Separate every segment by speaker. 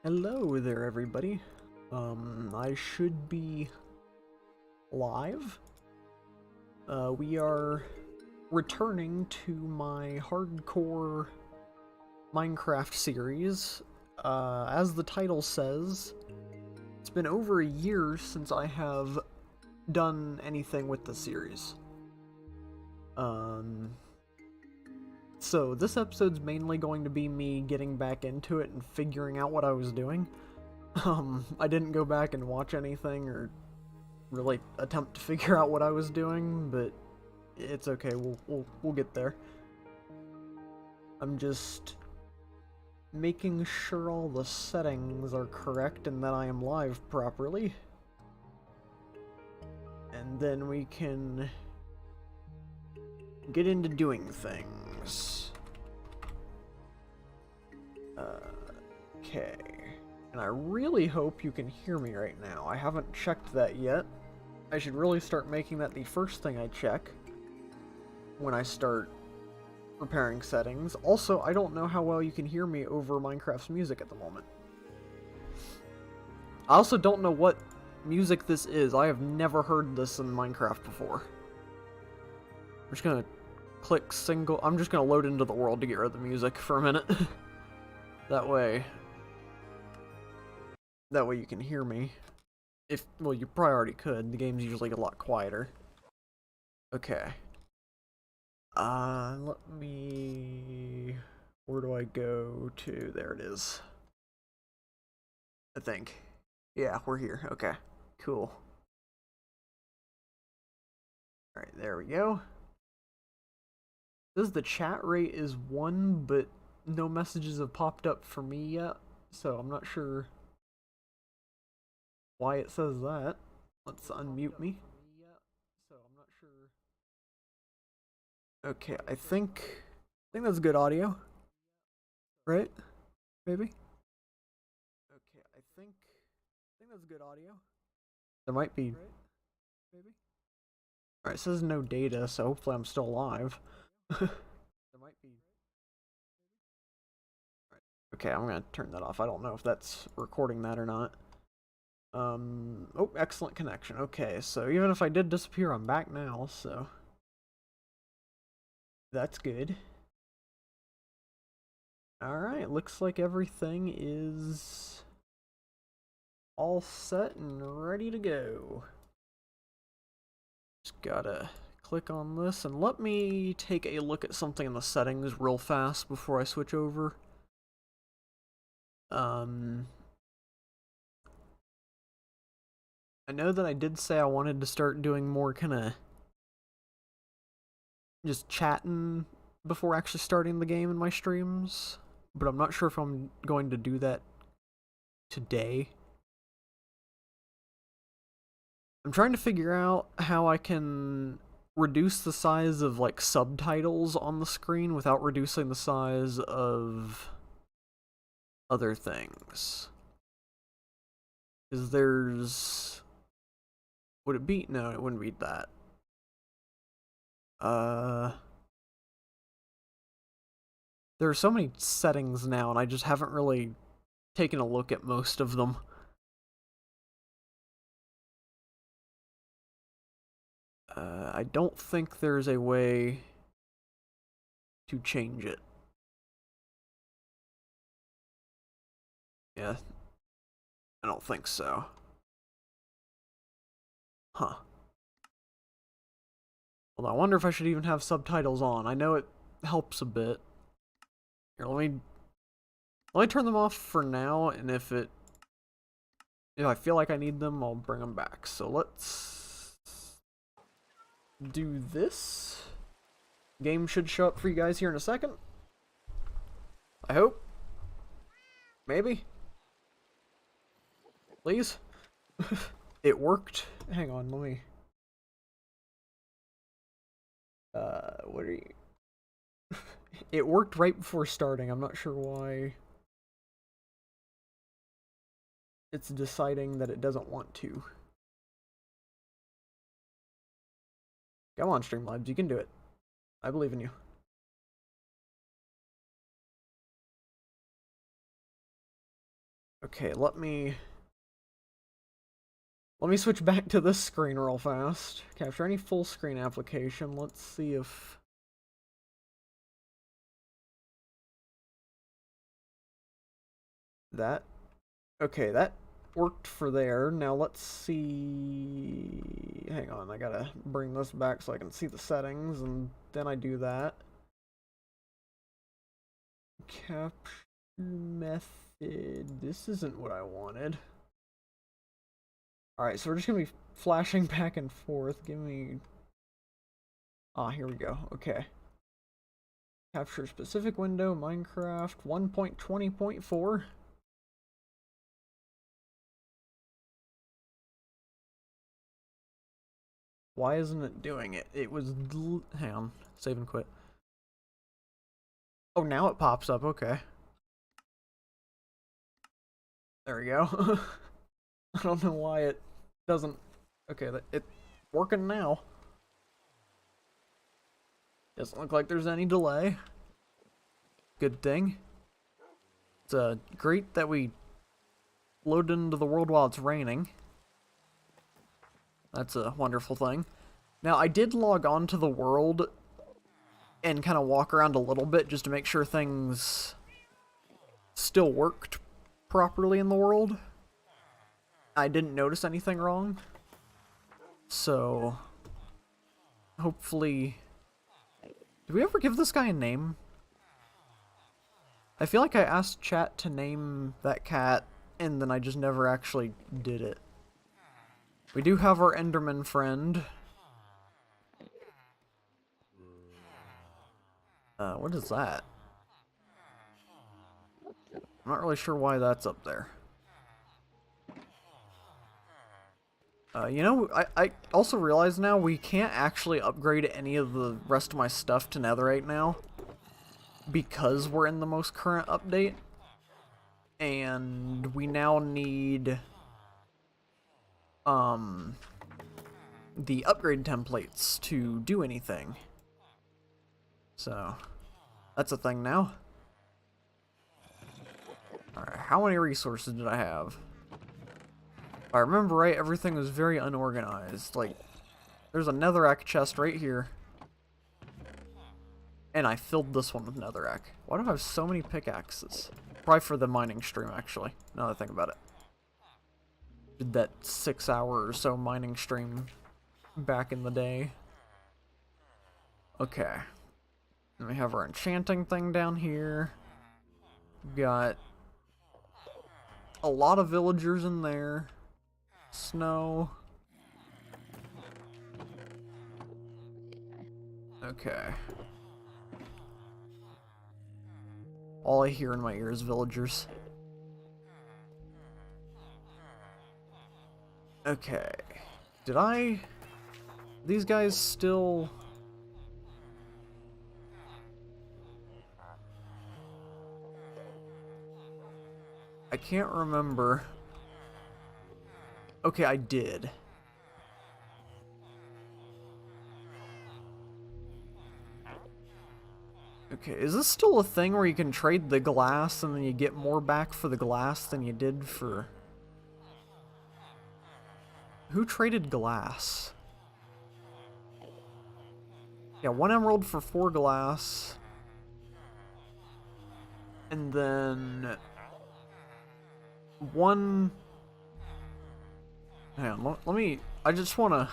Speaker 1: Hello there, everybody. I should be live. We are returning to my hardcore Minecraft series. As the title says, it's been over a year since I have done anything with the series. So this episode's mainly going to be me getting back into it and figuring out what I was doing. I didn't go back and watch anything or really attempt to figure out what I was doing, but it's okay. We'll get there. I'm just making sure all the settings are correct and that I am live properly. And then we can get into doing things. Okay. And I really hope you can hear me right now. I haven't checked that yet. I should really start making that the first thing I check when I start preparing settings. Also, I don't know how well you can hear me over Minecraft's music at the moment. I also don't know what music this is. I have never heard this in Minecraft before. I'm just gonna click single. I'm just gonna load into the world to get rid of the music for a minute. That way you can hear me. Well, you probably already could. The game's usually a lot quieter. Okay. Let me... Where do I go to? There it is. I think. Yeah, we're here. Okay. Cool. Alright, there we go. Says the chat rate is 1, but no messages have popped up for me yet, so I'm not sure why it says that. Let's unmute me. Okay, I think that's good audio. Right? Maybe? Okay, I think that's good audio. There might be. Right? Maybe? Alright, it says no data, so hopefully I'm still alive. There might be. Okay, I'm gonna turn that off. I don't know if that's recording that or not. Oh, excellent connection. Okay, so even if I did disappear, I'm back now, so that's good. Alright, looks like everything is all set and ready to go. Just gotta click on this, and let me take a look at something in the settings real fast before I switch over. I know that I did say I wanted to start doing more kinda just chatting before actually starting the game in my streams, but I'm not sure if I'm going to do that today. I'm trying to figure out how I can reduce the size of like subtitles on the screen without reducing the size of other things. Because there's... Would it beat? No, it wouldn't beat that. There are so many settings now, and I just haven't really taken a look at most of them. I don't think there's a way to change it. Yeah, I don't think so. Huh. Well, I wonder if I should even have subtitles on. I know it helps a bit. Here, let me turn them off for now, and if I feel like I need them, I'll bring them back. So let's do this. Game should show up for you guys here in a second. I hope. Maybe. Please. It worked. Hang on, let me... what are you... It worked right before starting. I'm not sure why it's deciding that it doesn't want to. Come on, Streamlabs, you can do it. I believe in you. Okay, let me switch back to this screen real fast. Capture any full screen application. Let's see if that... Okay, that worked for there. Now let's see... Hang on, I gotta bring this back so I can see the settings, and then I do that. Capture method... This isn't what I wanted. Alright, so we're just gonna be flashing back and forth. Give me... Ah, here we go. Okay. Capture specific window, Minecraft 1.20.4. Why isn't it doing it? It was... Hang on. Save and quit. Oh, now it pops up. Okay. There we go. I don't know why it doesn't... Okay, it's working now. Doesn't look like there's any delay. Good thing. It's great that we load into the world while it's raining. That's a wonderful thing. Now, I did log on to the world and kind of walk around a little bit just to make sure things still worked properly in the world. I didn't notice anything wrong. So, hopefully... Did we ever give this guy a name? I feel like I asked chat to name that cat, and then I just never actually did it. We do have our Enderman friend. What is that? I'm not really sure why that's up there. You know, I also realize now we can't actually upgrade any of the rest of my stuff to Netherite now, because we're in the most current update, and we now need the upgrade templates to do anything. So that's a thing now. Alright, how many resources did I have? If I remember right, everything was very unorganized. Like, there's a netherrack chest right here. And I filled this one with netherrack. Why do I have so many pickaxes? Probably for the mining stream, actually, now that I think about it. Did that 6 hour or so mining stream back in the day. Okay. Then we have our enchanting thing down here. Got a lot of villagers in there. Snow. Okay. All I hear in my ear is villagers. Okay. Did I... These guys still... I can't remember. Okay, I did. Okay, is this still a thing where you can trade the glass and then you get more back for the glass than you did for... Who traded glass? Yeah, 1 emerald for 4 glass. And then... 1... Hang on, let me... I just wanna...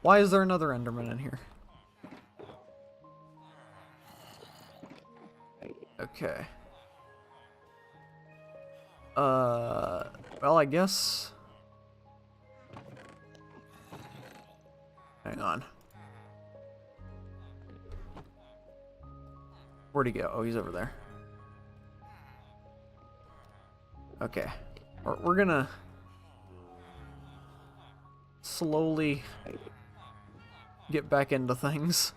Speaker 1: Why is there another Enderman in here? Okay. Well, I guess... Hang on. Where'd he go? Oh, he's over there. Okay. We're gonna... slowly... get back into things.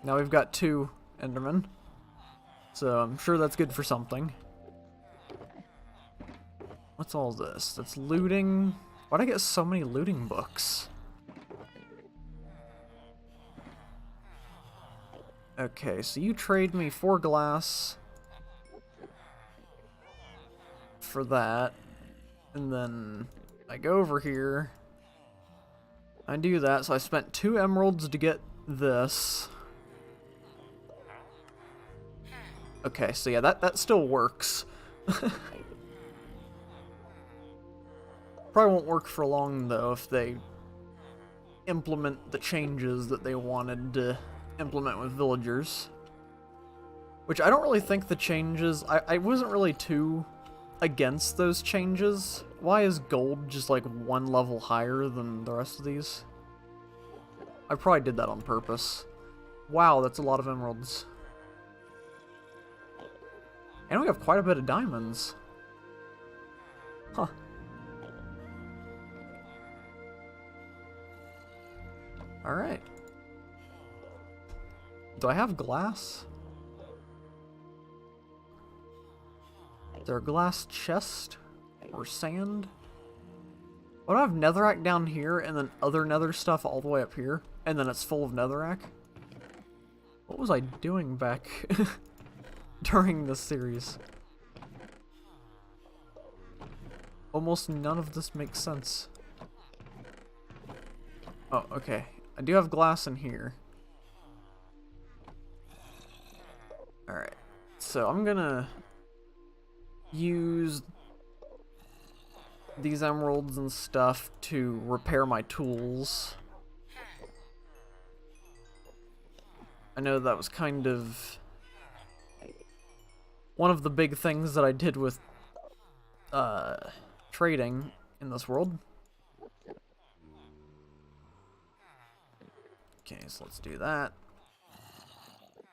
Speaker 1: Now we've got 2 Endermen. So I'm sure that's good for something. What's all this? That's looting. Why'd I get so many looting books? Okay, so you trade me 4 glass for that, and then I go over here. I do that, so I spent 2 emeralds to get this. Okay, so yeah, that still works. Probably won't work for long, though, if they implement the changes that they wanted to implement with villagers. Which I don't really think the changes... I wasn't really too against those changes. Why is gold just like 1 level higher than the rest of these? I probably did that on purpose. Wow, that's a lot of emeralds. And we have quite a bit of diamonds. Huh. Alright. Do I have glass? Is there a glass chest? Or sand? What, do I have netherrack down here and then other nether stuff all the way up here? And then it's full of netherrack? What was I doing back during this series? Almost none of this makes sense. Oh, okay. I do have glass in here. Alright. So I'm gonna use these emeralds and stuff to repair my tools. I know that was kind of one of the big things that I did with trading in this world. Okay, so let's do that.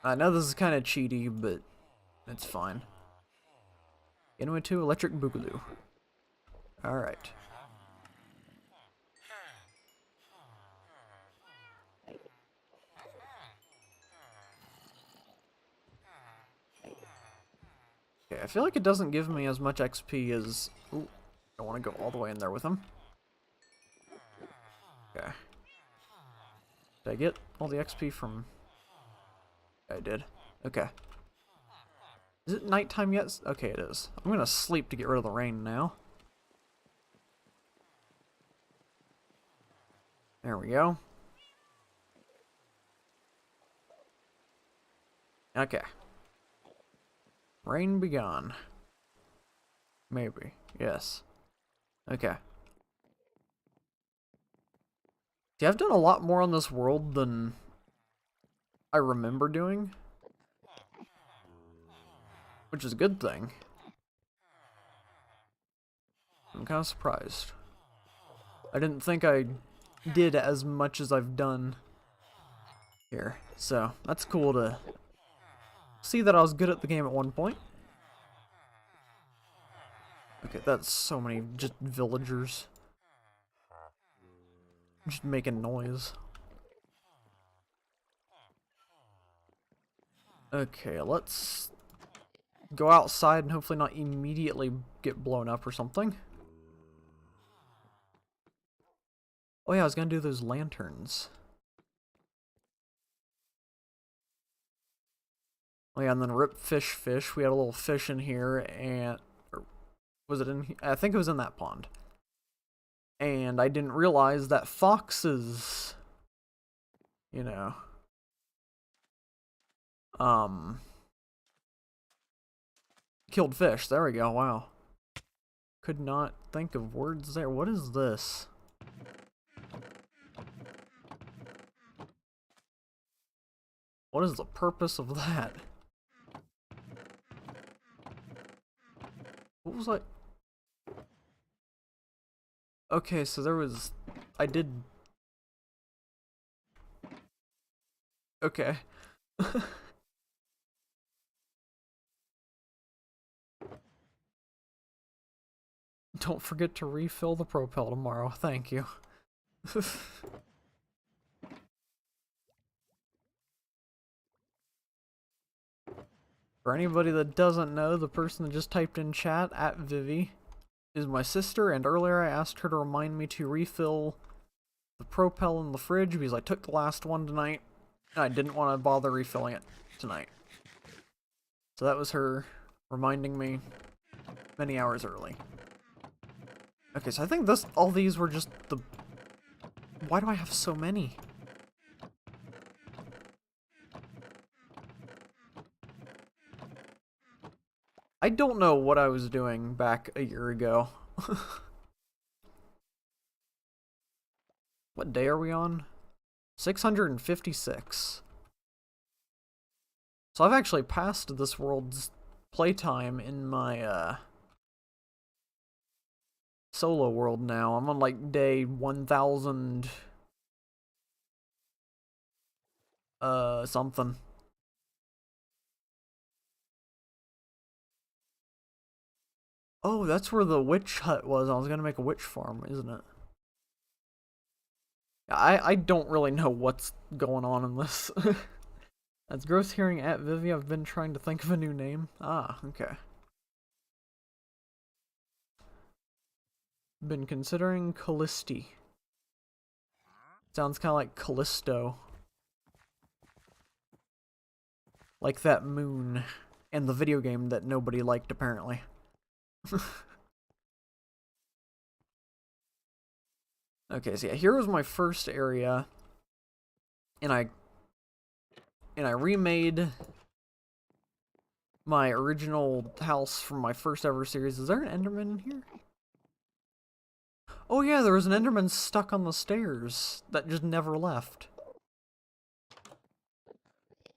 Speaker 1: I know this is kind of cheaty, but it's fine. Into 2 electric boogaloo. Alright. Okay, I feel like it doesn't give me as much XP as... Ooh, I want to go all the way in there with him. Okay. Did I get all the XP from... I did. Okay. Is it nighttime yet? Okay, it is. I'm gonna sleep to get rid of the rain now. There we go. Okay. Rain be gone. Maybe. Yes. Okay. See, I've done a lot more on this world than I remember doing. Which is a good thing. I'm kind of surprised. I didn't think I did as much as I've done here. So, that's cool to see that I was good at the game at one point. Okay, that's so many just villagers. Just making noise. Okay, let's go outside and hopefully not immediately get blown up or something. Oh yeah, I was gonna do those lanterns. Oh yeah, and then rip fish. We had a little fish in here, and... Or was it in... I think it was in that pond. And I didn't realize that foxes... You know... Killed fish. There we go. Wow. Could not think of words there. What is this? What is the purpose of that? What was I... Okay, so there was... I did... Okay. Don't forget to refill the propel tomorrow. Thank you. For anybody that doesn't know, the person that just typed in chat, @Vivi, is my sister, and earlier I asked her to remind me to refill the propel in the fridge because I took the last one tonight And I didn't want to bother refilling it tonight. So that was her reminding me many hours early. Okay, so I think all these were just the... Why do I have so many? I don't know what I was doing back a year ago. What day are we on? 656. So I've actually passed this world's playtime in my, solo world now. I'm on, like, day 1000... something. Oh, that's where the witch hut was. I was gonna make a witch farm, isn't it? I don't really know what's going on in this. That's gross hearing at Vivi. I've been trying to think of a new name. Ah, okay. Been considering Callisti. Sounds kind of like Callisto. Like that moon and the video game that nobody liked, apparently. Okay, so yeah, here was my first area. And I remade my original house from my first ever series. Is there an Enderman in here? Oh yeah, there was an Enderman stuck on the stairs that just never left.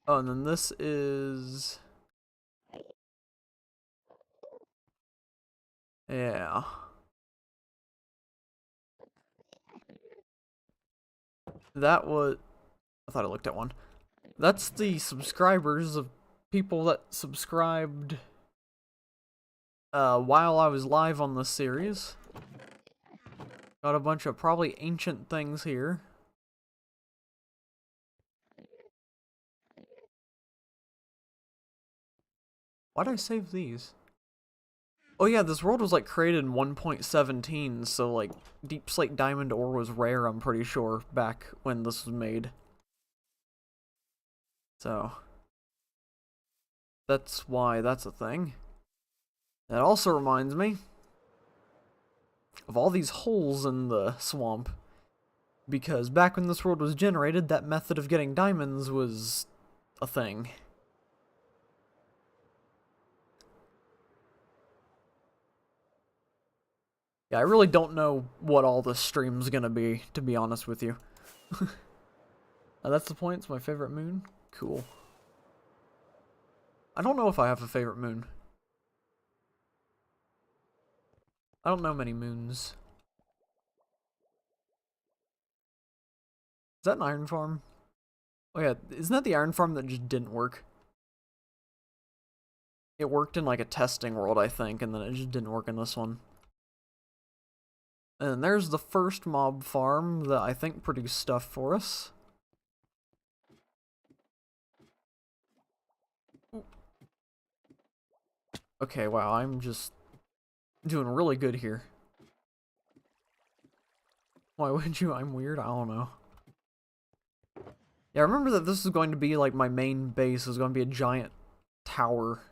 Speaker 1: Oh, and then this is... Yeah. That was... I thought I looked at one. That's the subscribers of people that subscribed while I was live on this series. Got a bunch of probably ancient things here. Why'd I save these? Oh yeah, this world was like created in 1.17, so like deep slate diamond ore was rare, I'm pretty sure, back when this was made. So that's why that's a thing. That also reminds me of all these holes in the swamp, because back when this world was generated, that method of getting diamonds was a thing. Yeah, I really don't know what all this stream's gonna be, to be honest with you. That's the point, it's my favorite moon? Cool. I don't know if I have a favorite moon. I don't know many moons. Is that an iron farm? Oh yeah, isn't that the iron farm that just didn't work? It worked in like a testing world, I think, and then it just didn't work in this one. And there's the first mob farm that I think produced stuff for us. Okay, wow, I'm just doing really good here. Why would you? I'm weird? I don't know. Yeah, I remember that this is going to be like my main base. Is going to be a giant tower.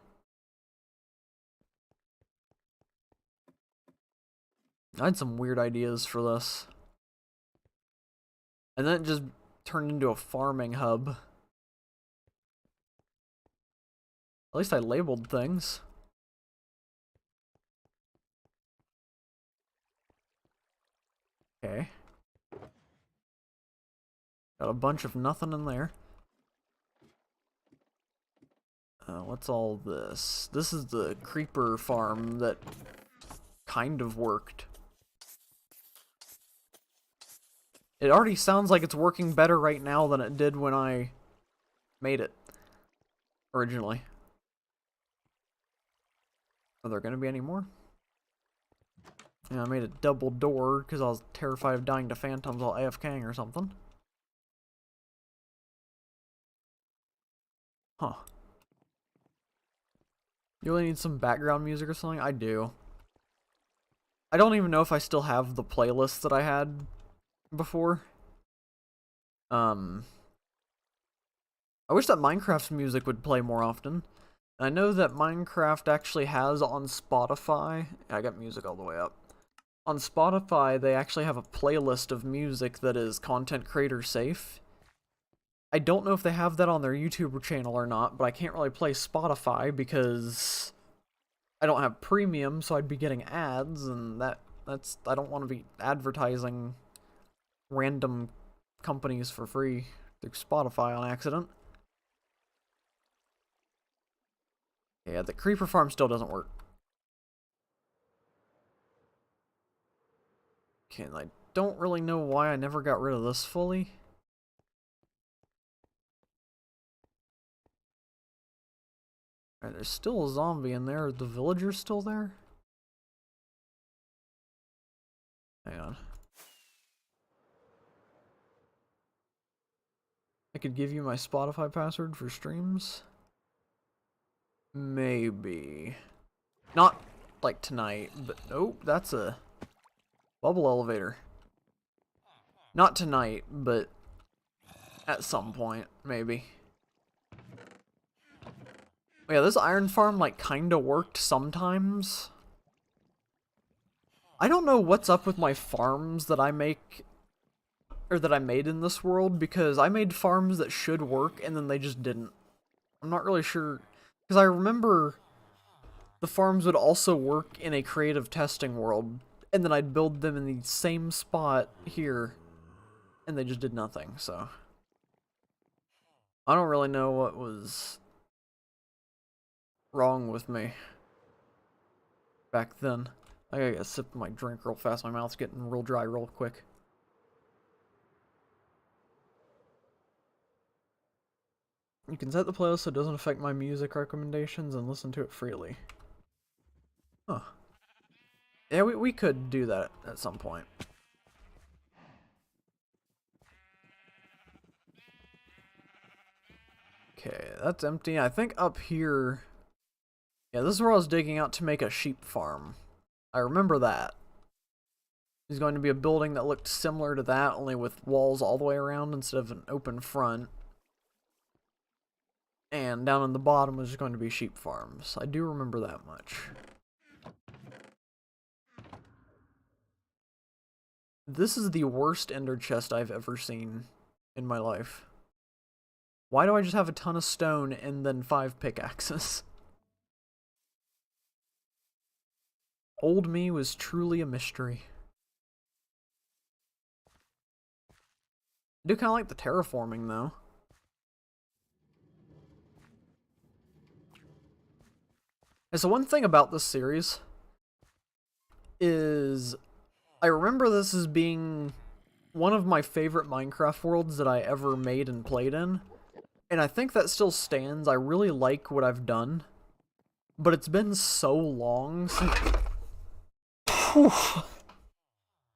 Speaker 1: I had some weird ideas for this. And then it just turned into a farming hub. At least I labeled things. Okay. Got a bunch of nothing in there. What's all this? This is the creeper farm that kind of worked. It already sounds like it's working better right now than it did when I made it originally. Are there going to be any more? Yeah, I made a double door because I was terrified of dying to phantoms while AFKing or something. Huh. You really need some background music or something? I do. I don't even know if I still have the playlist that I had before. I wish that Minecraft's music would play more often. I know that Minecraft actually has on Spotify, I got music all the way up. On Spotify, they actually have a playlist of music that is content creator safe. I don't know if they have that on their YouTube channel or not, but I can't really play Spotify because I don't have premium, so I'd be getting ads, and that's I don't want to be advertising random companies for free through Spotify on accident. Yeah, the creeper farm still doesn't work. Okay, I don't really know why I never got rid of this fully. Alright, there's still a zombie in there. Are the villagers still there? Hang on. I could give you my Spotify password for streams? Maybe. Not like tonight, but nope, that's a bubble elevator. Not tonight, but at some point, maybe. Yeah, this iron farm like kinda worked sometimes. I don't know what's up with my farms that I make, or that I made in this world, because I made farms that should work and then they just didn't. I'm not really sure, because I remember the farms would also work in a creative testing world, and then I'd build them in the same spot here, and they just did nothing, so. I don't really know what was wrong with me back then. I gotta get a sip of my drink real fast, my mouth's getting real dry real quick. You can set the playlist so it doesn't affect my music recommendations and listen to it freely. Huh. Yeah, we could do that at some point. Okay, that's empty. I think up here... Yeah, this is where I was digging out to make a sheep farm. I remember that. There's going to be a building that looked similar to that, only with walls all the way around instead of an open front. And down on the bottom was going to be sheep farms. I do remember that much. This is the worst ender chest I've ever seen in my life. Why do I just have a ton of stone and then 5 pickaxes? Old me was truly a mystery. I do kind of like the terraforming, though. And so one thing about this series is I remember this as being one of my favorite Minecraft worlds that I ever made and played in. And I think that still stands. I really like what I've done. But it's been so long since...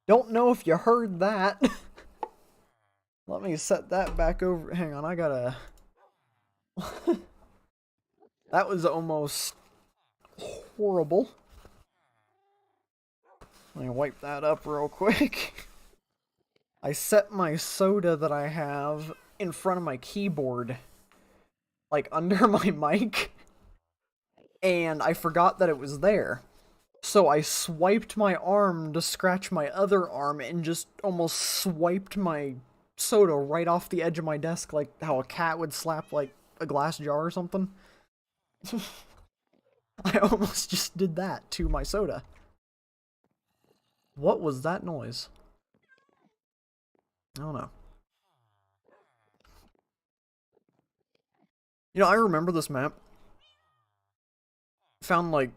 Speaker 1: Don't know if you heard that. Let me set that back over. Hang on, I gotta... That was almost horrible. Let me wipe that up real quick. I set my soda that I have in front of my keyboard, like under my mic, and I forgot that it was there. So I swiped my arm to scratch my other arm and just almost swiped my soda right off the edge of my desk, like how a cat would slap like a glass jar or something. I almost just did that to my soda. What was that noise? I don't know. You know, I remember this map. Found like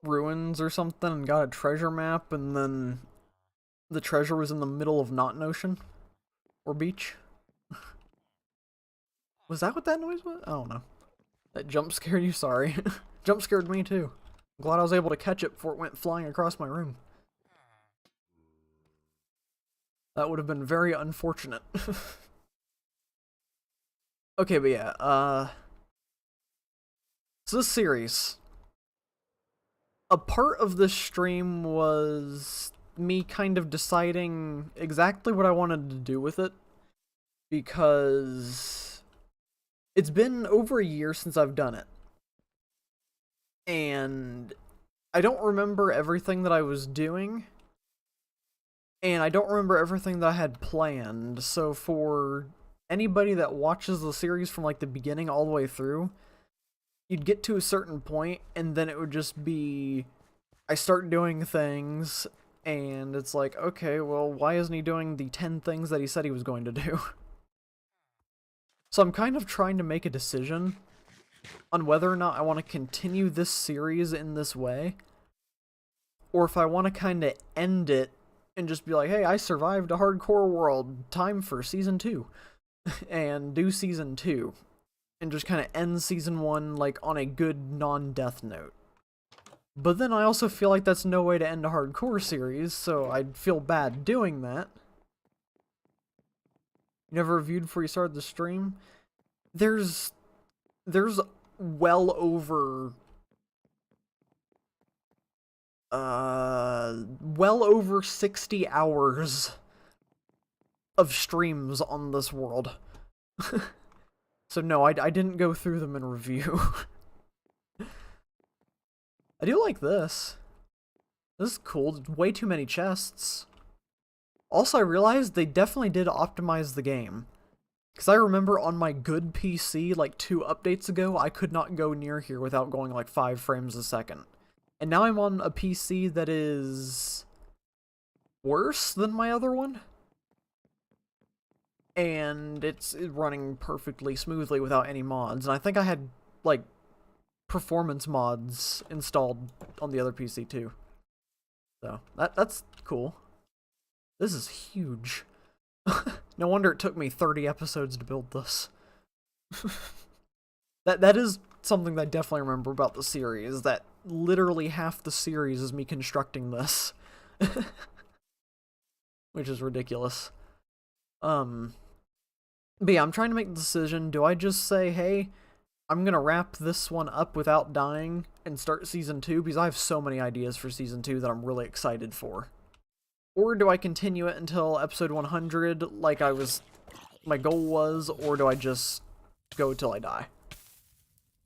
Speaker 1: ruins or something and got a treasure map, and then the treasure was in the middle of not an ocean or beach. Was that what that noise was? I don't know. That jump scared you? Sorry. Jump scared me too. I'm glad I was able to catch it before it went flying across my room. That would have been very unfortunate. Okay, but yeah, so this series, a part of this stream was me kind of deciding exactly what I wanted to do with it, because It's been over a year since I've done it. And I don't remember everything that I was doing. And I don't remember everything that I had planned. So for anybody that watches the series from like the beginning all the way through, you'd get to a certain point and then it would just be I start doing things and it's like, okay, well, why isn't he doing the 10 things that he said he was going to do? So I'm kind of trying to make a decision on whether or not I want to continue this series in this way, or if I want to kind of end it and just be like, hey, I survived a hardcore world, time for season 2, and do season 2, and just kind of end season 1 like on a good non-death note. But then I also feel like that's no way to end a hardcore series, so I'd feel bad doing that. You never reviewed before you started the stream? There's well over well over 60 hours of streams on this world. So no, I didn't go through them in review. I do like this. This is cool. Way too many chests. Also, I realized they definitely did optimize the game. Because I remember on my good PC, like 2 updates ago, I could not go near here without going like 5 frames a second. And now I'm on a PC that is worse than my other one. And it's running perfectly smoothly without any mods. And I think I had, like, performance mods installed on the other PC too. So, that's cool. This is huge. No wonder it took me 30 episodes to build this. That is something that I definitely remember about the series, that literally half the series is me constructing this. Which is ridiculous. But yeah, I'm trying to make the decision. Do I just say, hey, I'm gonna wrap this one up without dying and start season 2? Because I have so many ideas for season 2 that I'm really excited for. Or do I continue it until episode 100 like my goal was, or do I just go till I die?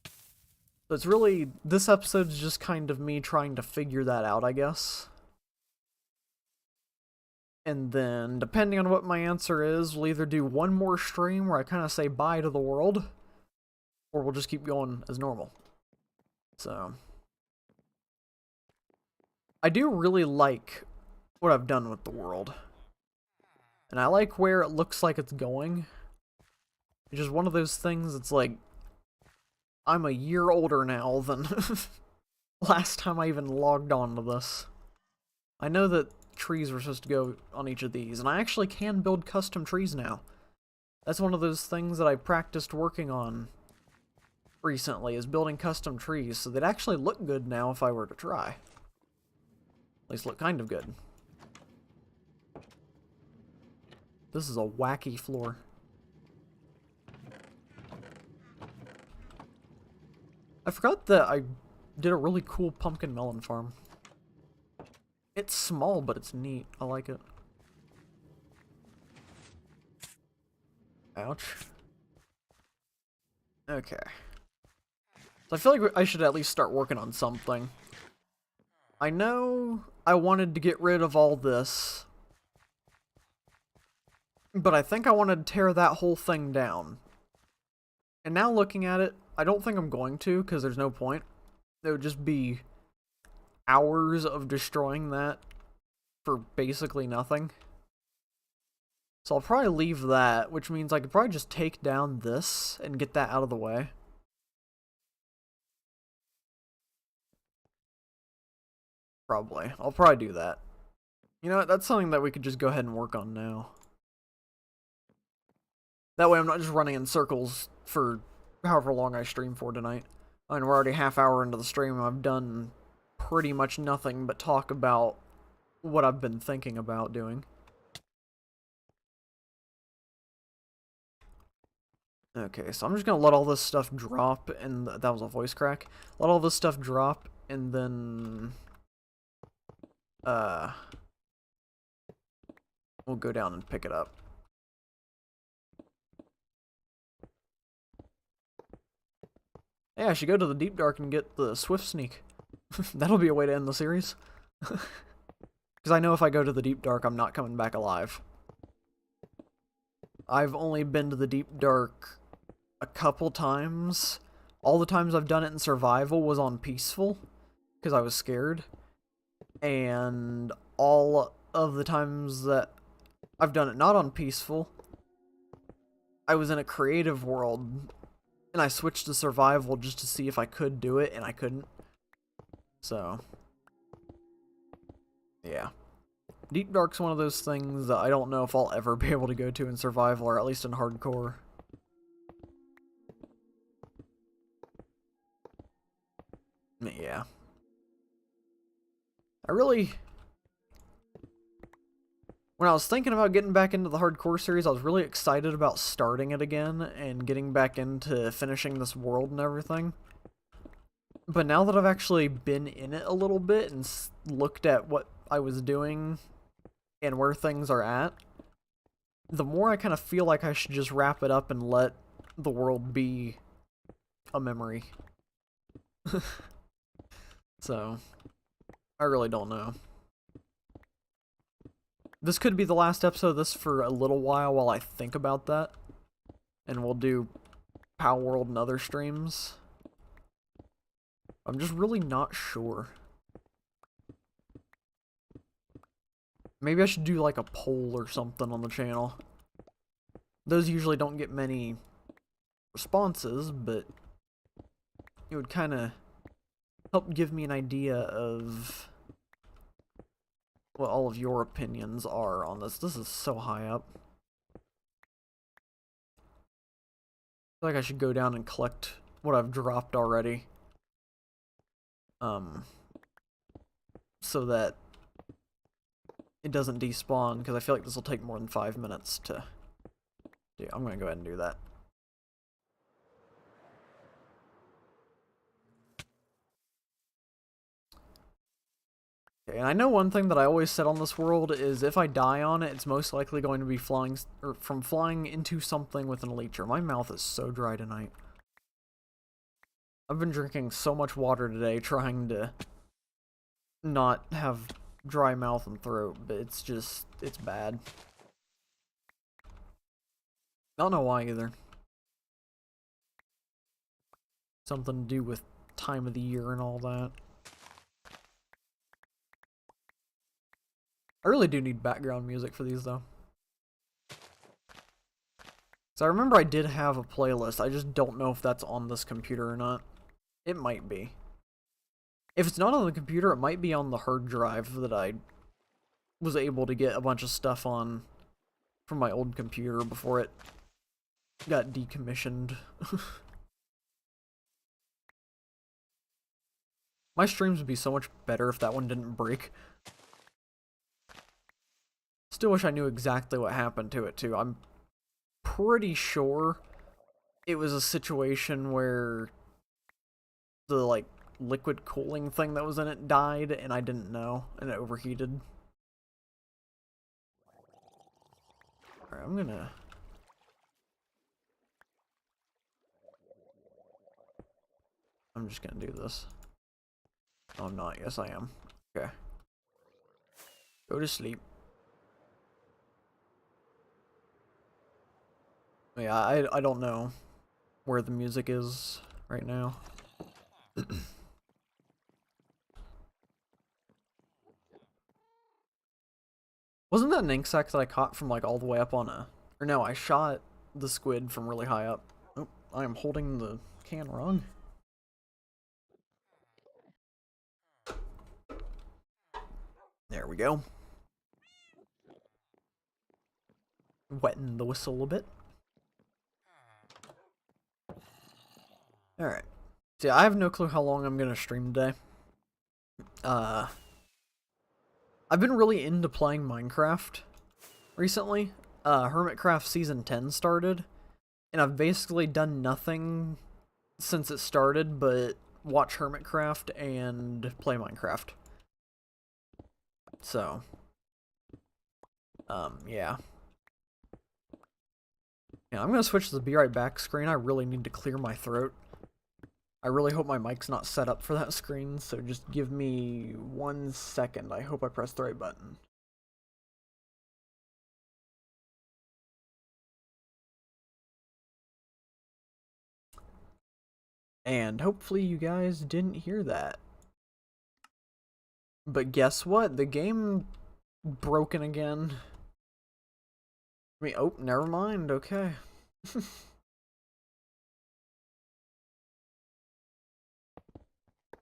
Speaker 1: So it's really, this episode's just kind of me trying to figure that out, I guess. And then, depending on what my answer is, we'll either do one more stream where I kind of say bye to the world, or we'll just keep going as normal. So, I do really like what I've done with the world. And I like where it looks like it's going. It's just one of those things that's like, I'm a year older now than last time I even logged on to this. I know that trees were supposed to go on each of these, and I actually can build custom trees now. That's one of those things that I practiced working on recently, is building custom trees, so they'd actually look good now if I were to try. At least look kind of good. This is a wacky floor. I forgot that I did a really cool pumpkin melon farm. It's small, but it's neat. I like it. Ouch. Okay. So I feel like I should at least start working on something. I know I wanted to get rid of all this, but I think I want to tear that whole thing down. And now looking at it, I don't think I'm going to, because there's no point. It would just be hours of destroying that for basically nothing. So I'll probably leave that, which means I could probably just take down this and get that out of the way. Probably. I'll probably do that. You know what? That's something that we could just go ahead and work on now. That way I'm not just running in circles for however long I stream for tonight. I mean, we're already half hour into the stream and I've done pretty much nothing but talk about what I've been thinking about doing. Okay, so I'm just gonna let all this stuff drop, and that was a voice crack. Let all this stuff drop, and then we'll go down and pick it up. Hey, I should go to the Deep Dark and get the Swift Sneak. That'll be a way to end the series. Because I know if I go to the Deep Dark, I'm not coming back alive. I've only been to the Deep Dark a couple times. All the times I've done it in survival was on peaceful, because I was scared. And all of the times that I've done it not on peaceful, I was in a creative world, and I switched to survival just to see if I could do it, and I couldn't. So, yeah. Deep Dark's one of those things that I don't know if I'll ever be able to go to in survival, or at least in hardcore. Yeah. When I was thinking about getting back into the hardcore series, I was really excited about starting it again and getting back into finishing this world and everything. But now that I've actually been in it a little bit and looked at what I was doing and where things are at, the more I kind of feel like I should just wrap it up and let the world be a memory. So, I really don't know. This could be the last episode of this for a little while I think about that. And we'll do Power World and other streams. I'm just really not sure. Maybe I should do like a poll or something on the channel. Those usually don't get many responses, but it would kind of help give me an idea of what all of your opinions are on this. This is so high up. I feel like I should go down and collect what I've dropped already. So that it doesn't despawn, because I feel like this will take more than 5 minutes to do. I'm going to go ahead and do that. Okay, and I know one thing that I always said on this world is if I die on it, it's most likely going to be flying, or from flying into something with an elytra. My mouth is so dry tonight. I've been drinking so much water today trying to not have dry mouth and throat, but it's bad. I don't know why either. Something to do with time of the year and all that. I really do need background music for these though. So I remember I did have a playlist, I just don't know if that's on this computer or not. It might be. If it's not on the computer, it might be on the hard drive that I was able to get a bunch of stuff on from my old computer before it got decommissioned. My streams would be so much better if that one didn't break. Still wish I knew exactly what happened to it too. I'm pretty sure it was a situation where the like liquid cooling thing that was in it died and I didn't know and it overheated. Alright, I'm just gonna do this. Oh, I'm not. Yes, I am. Okay. Go to sleep. Yeah, I don't know where the music is right now. Wasn't that an ink sac that I caught from like all the way up on a... Or no, I shot the squid from really high up. Oh, I am holding the can wrong. There we go. Wetting the whistle a bit. Alright. See, I have no clue how long I'm gonna stream today. I've been really into playing Minecraft recently. Hermitcraft Season 10 started, and I've basically done nothing since it started but watch Hermitcraft and play Minecraft. So, yeah. Yeah, I'm gonna switch to the be right back screen. I really need to clear my throat. I really hope my mic's not set up for that screen, so just give me 1 second. I hope I pressed the right button. And hopefully you guys didn't hear that. But guess what? The game broken again. I mean, oh, never mind. Okay.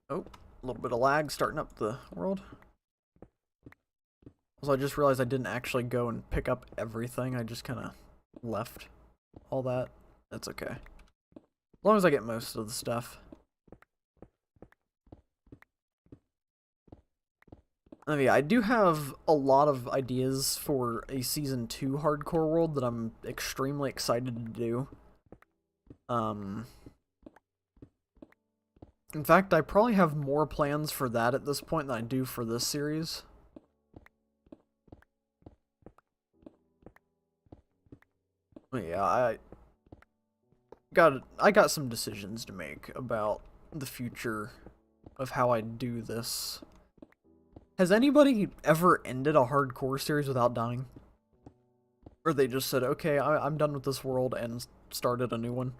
Speaker 1: Oh, a little bit of lag starting up the world. Also, I just realized I didn't actually go and pick up everything. I just kind of left all that. That's okay. As long as I get most of the stuff. Yeah, I do have a lot of ideas for a Season 2 Hardcore World that I'm extremely excited to do. In fact, I probably have more plans for that at this point than I do for this series. Yeah, I got some decisions to make about the future of how I do this. Has anybody ever ended a hardcore series without dying? Or they just said, okay, I'm done with this world and started a new one?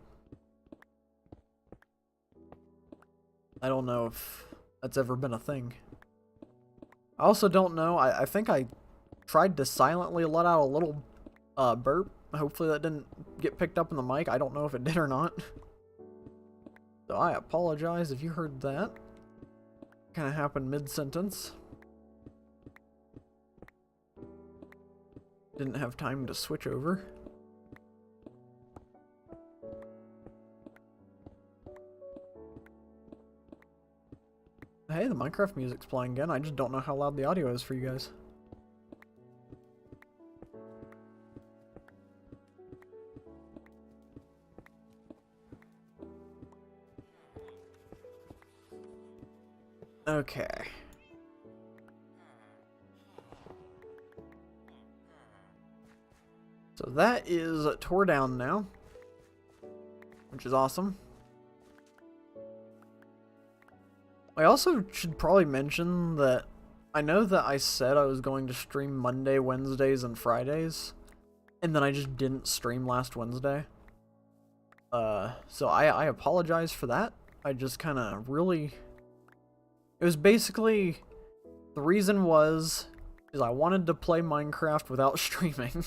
Speaker 1: I don't know if that's ever been a thing. I also don't know, I think I tried to silently let out a little burp. Hopefully that didn't get picked up in the mic. I don't know if it did or not. So I apologize if you heard that. Kind of happened mid-sentence. Didn't have time to switch over. Hey, the Minecraft music's playing again. I just don't know how loud the audio is for you guys. Okay. So that is tore down now, which is awesome. I also should probably mention that I know that I said I was going to stream Monday, Wednesdays, and Fridays, and then I just didn't stream last Wednesday. So I apologize for that. I just kind of really... It was basically... The reason is I wanted to play Minecraft without streaming.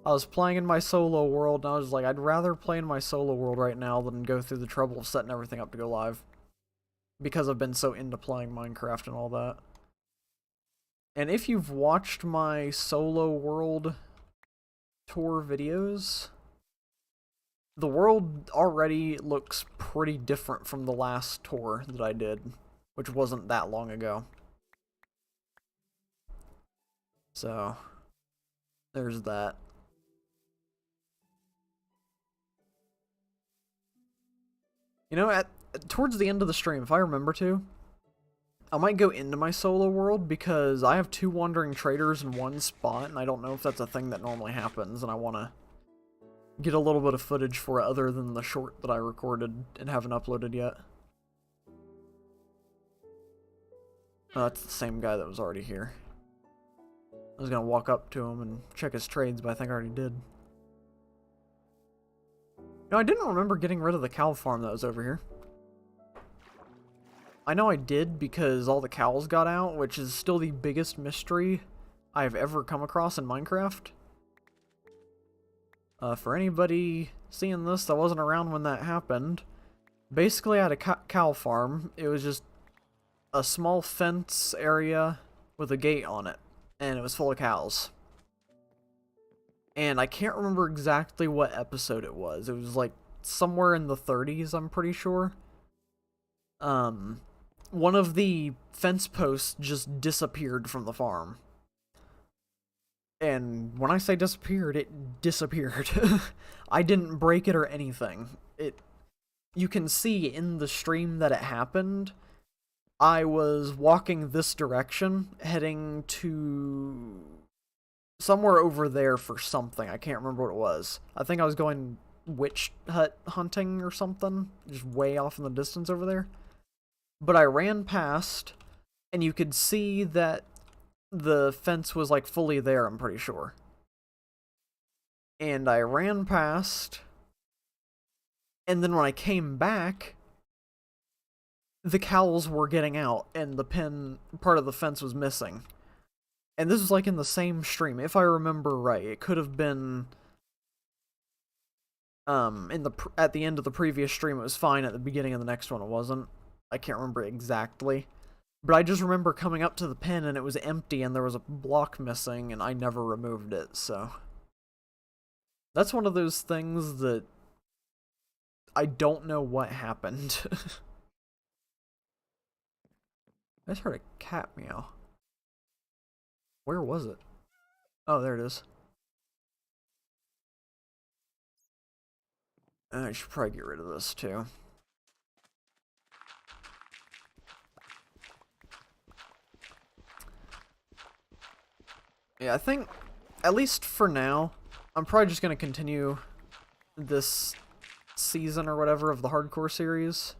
Speaker 1: I was playing in my solo world, and I was like, I'd rather play in my solo world right now than go through the trouble of setting everything up to go live. Because I've been so into playing Minecraft and all that. And if you've watched my solo world tour videos, the world already looks pretty different from the last tour that I did, which wasn't that long ago. So, there's that. You know, towards the end of the stream, if I remember to, I might go into my solo world because I have 2 wandering traders in one spot, and I don't know if that's a thing that normally happens, and I want to get a little bit of footage for it other than the short that I recorded and haven't uploaded yet. Oh, that's the same guy that was already here. I was gonna walk up to him and check his trades, but I think I already did. No, I didn't remember getting rid of the cow farm that was over here. I know I did because all the cows got out, which is still the biggest mystery I've ever come across in Minecraft. For anybody seeing this that wasn't around when that happened, basically I had a cow farm. It was just a small fence area with a gate on it, and it was full of cows. And I can't remember exactly what episode it was. It was like somewhere in the 30s, I'm pretty sure. One of the fence posts just disappeared from the farm. And when I say disappeared, it disappeared. I didn't break it or anything. You can see in the stream that it happened. I was walking this direction, heading to somewhere over there for something. I can't remember what it was. I think I was going witch hut hunting or something, just way off in the distance over there. But I ran past, and you could see that the fence was like fully there, I'm pretty sure. And I ran past, and then when I came back, the cows were getting out, and the pen part of the fence was missing. And this was like in the same stream, if I remember right. It could have been at the end of the previous stream it was fine, at the beginning of the next one it wasn't. I can't remember exactly. But I just remember coming up to the pen and it was empty and there was a block missing and I never removed it, so that's one of those things that I don't know what happened. I just heard a cat meow. Where was it? Oh, there it is. I should probably get rid of this too. Yeah, I think, at least for now, I'm probably just going to continue this season or whatever of the hardcore series.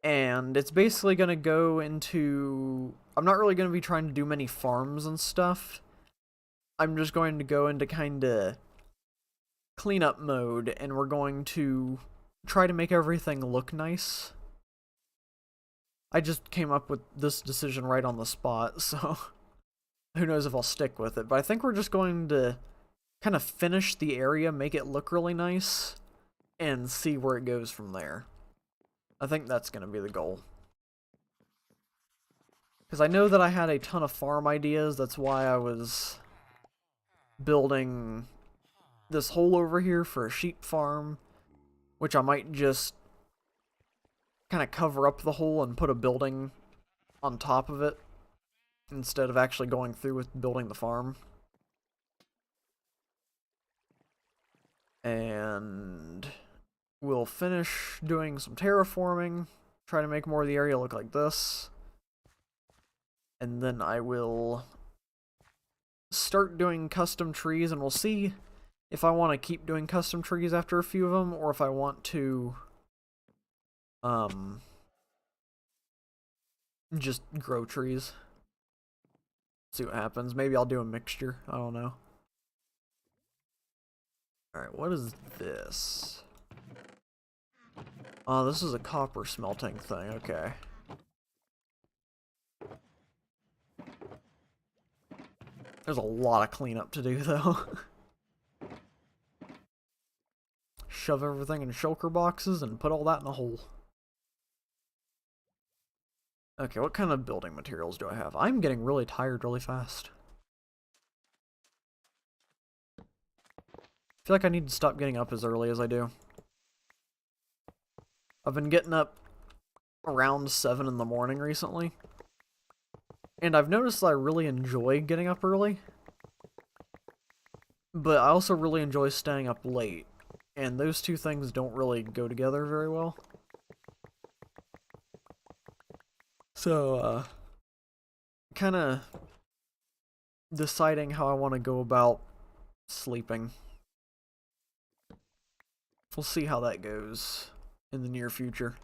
Speaker 1: And it's basically going to go into... I'm not really going to be trying to do many farms and stuff. I'm just going to go into kind of cleanup mode, and we're going to try to make everything look nice. I just came up with this decision right on the spot, so who knows if I'll stick with it. But I think we're just going to kind of finish the area, make it look really nice, and see where it goes from there. I think that's going to be the goal. Because I know that I had a ton of farm ideas, that's why I was building this hole over here for a sheep farm, which I might just kind of cover up the hole and put a building on top of it instead of actually going through with building the farm. And we'll finish doing some terraforming, try to make more of the area look like this, and then I will start doing custom trees, and we'll see if I want to keep doing custom trees after a few of them, or if I want to just grow trees. See what happens. Maybe I'll do a mixture. I don't know. Alright, what is this? Oh, this is a copper smelting thing. Okay. There's a lot of cleanup to do, though. Shove everything in shulker boxes and put all that in a hole. Okay, what kind of building materials do I have? I'm getting really tired really fast. I feel like I need to stop getting up as early as I do. I've been getting up around 7 in the morning recently. And I've noticed that I really enjoy getting up early. But I also really enjoy staying up late. And those two things don't really go together very well. So, kind of deciding how I want to go about sleeping. We'll see how that goes in the near future.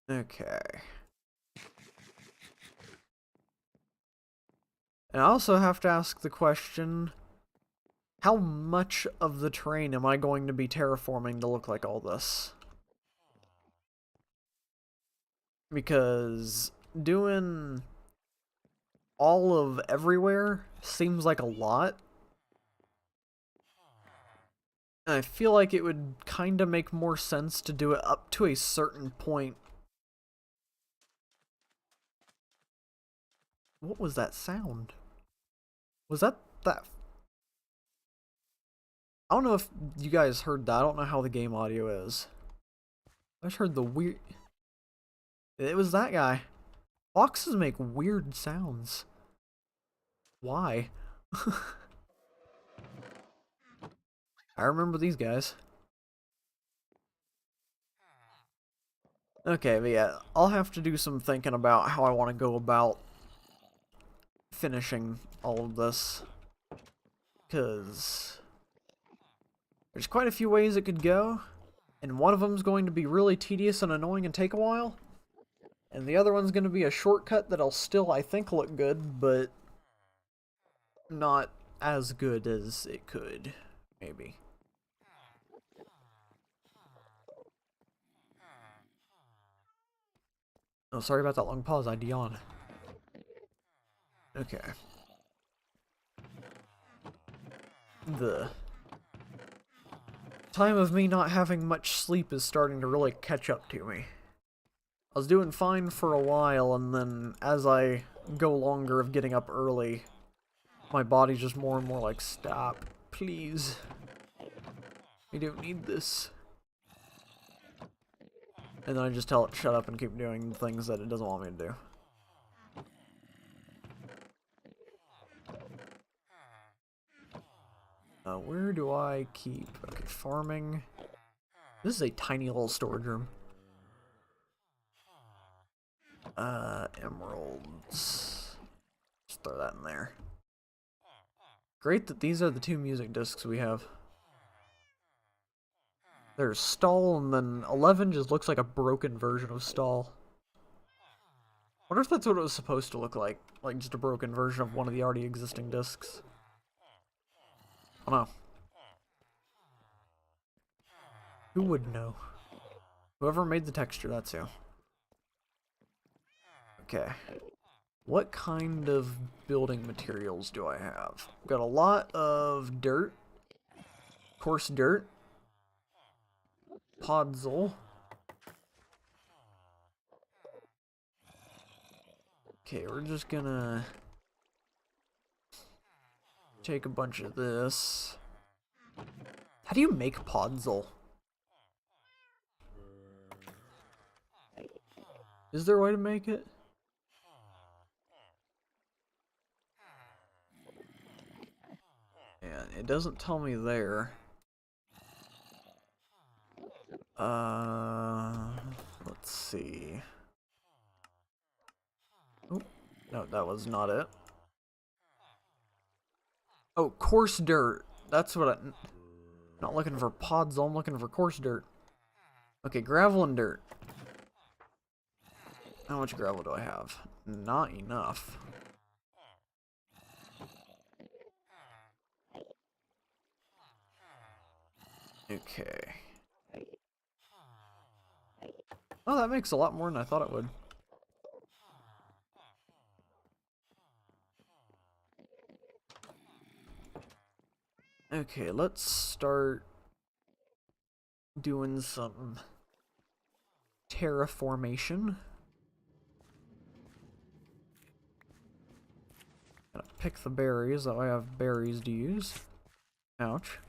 Speaker 1: Okay. And I also have to ask the question, how much of the terrain am I going to be terraforming to look like all this? Because doing all of everywhere seems like a lot. And I feel like it would kind of make more sense to do it up to a certain point. What was that sound? Was that... I don't know if you guys heard that. I don't know how the game audio is. I just heard the weird... It was that guy. Foxes make weird sounds. Why? I remember these guys. Okay, but yeah, I'll have to do some thinking about how I want to go about finishing all of this. because there's quite a few ways it could go, and one of them's going to be really tedious and annoying and take a while, and the other one's going to be a shortcut that'll still, I think, look good, but not as good as it could, maybe. Oh, sorry about that long pause, I'd yawn. Okay. The time of me not having much sleep is starting to really catch up to me. I was doing fine for a while, and then as I go longer of getting up early, my body's just more and more like, stop, please. I don't need this. And then I just tell it shut up and keep doing things that it doesn't want me to do. Where do I keep? Okay, farming. This is a tiny little storage room. Emeralds. Just throw that in there. Great that these are the 2 music discs we have. There's Stall, and then 11 just looks like a broken version of Stall. Wonder if that's what it was supposed to look like just a broken version of one of the already existing discs. I don't know. Who would know? Whoever made the texture, that's who. Okay. What kind of building materials do I have? Got a lot of dirt. Coarse dirt. Podzol. Okay, we're just gonna take a bunch of this. How do you make Podzol? Is there a way to make it? And it doesn't tell me there. Let's see. Oh, no, that was not it. Oh, coarse dirt. That's what I'm not looking for Podzol, I'm looking for coarse dirt. Okay, gravel and dirt. How much gravel do I have? Not enough. Okay. Oh, that makes a lot more than I thought it would. Okay, let's start doing some terraformation. Gotta pick the berries, that way I have berries to use. Ouch.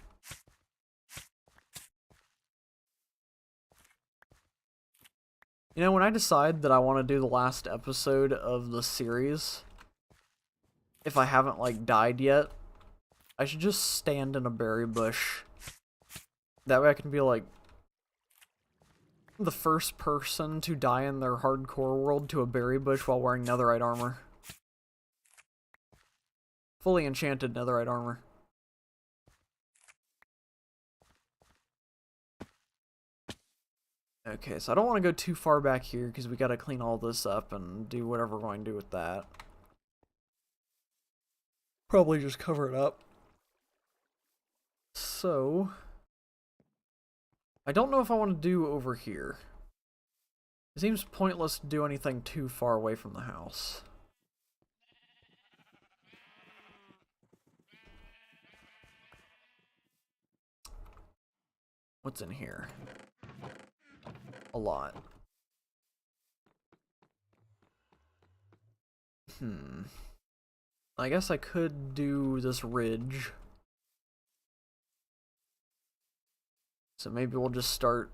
Speaker 1: You know, when I decide that I want to do the last episode of the series, if I haven't, like, died yet, I should just stand in a berry bush. That way I can be, like, the first person to die in their hardcore world to a berry bush while wearing netherite armor. Fully enchanted netherite armor. Okay, so I don't want to go too far back here because we gotta clean all this up and do whatever we're going to do with that. Probably just cover it up. So, I don't know if I want to do over here. It seems pointless to do anything too far away from the house. What's in here? A lot. I guess I could do this ridge. So maybe we'll just start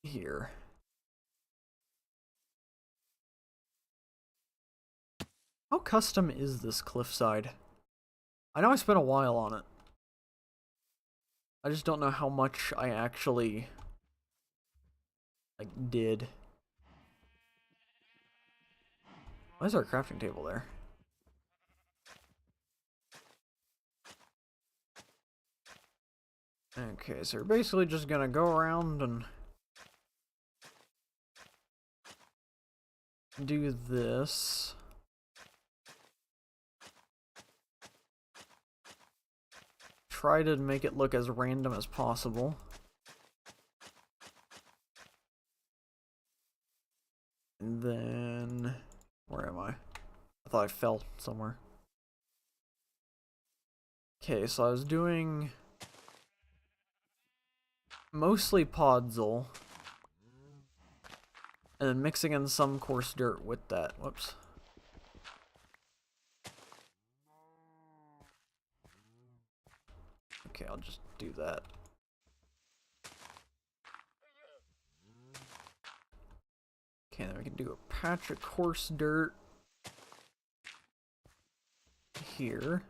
Speaker 1: here. How custom is this cliffside? I know I spent a while on it. I just don't know how much I actually, like, did. Why is our crafting table there? Okay, so we're basically just gonna go around and do this. Try to make it look as random as possible. And then... where am I? I thought I fell somewhere. Okay, so I was doing... mostly Podzol. And then mixing in some coarse dirt with that. Whoops. Okay, I'll just do that. Okay, then we can do a patch of coarse dirt here.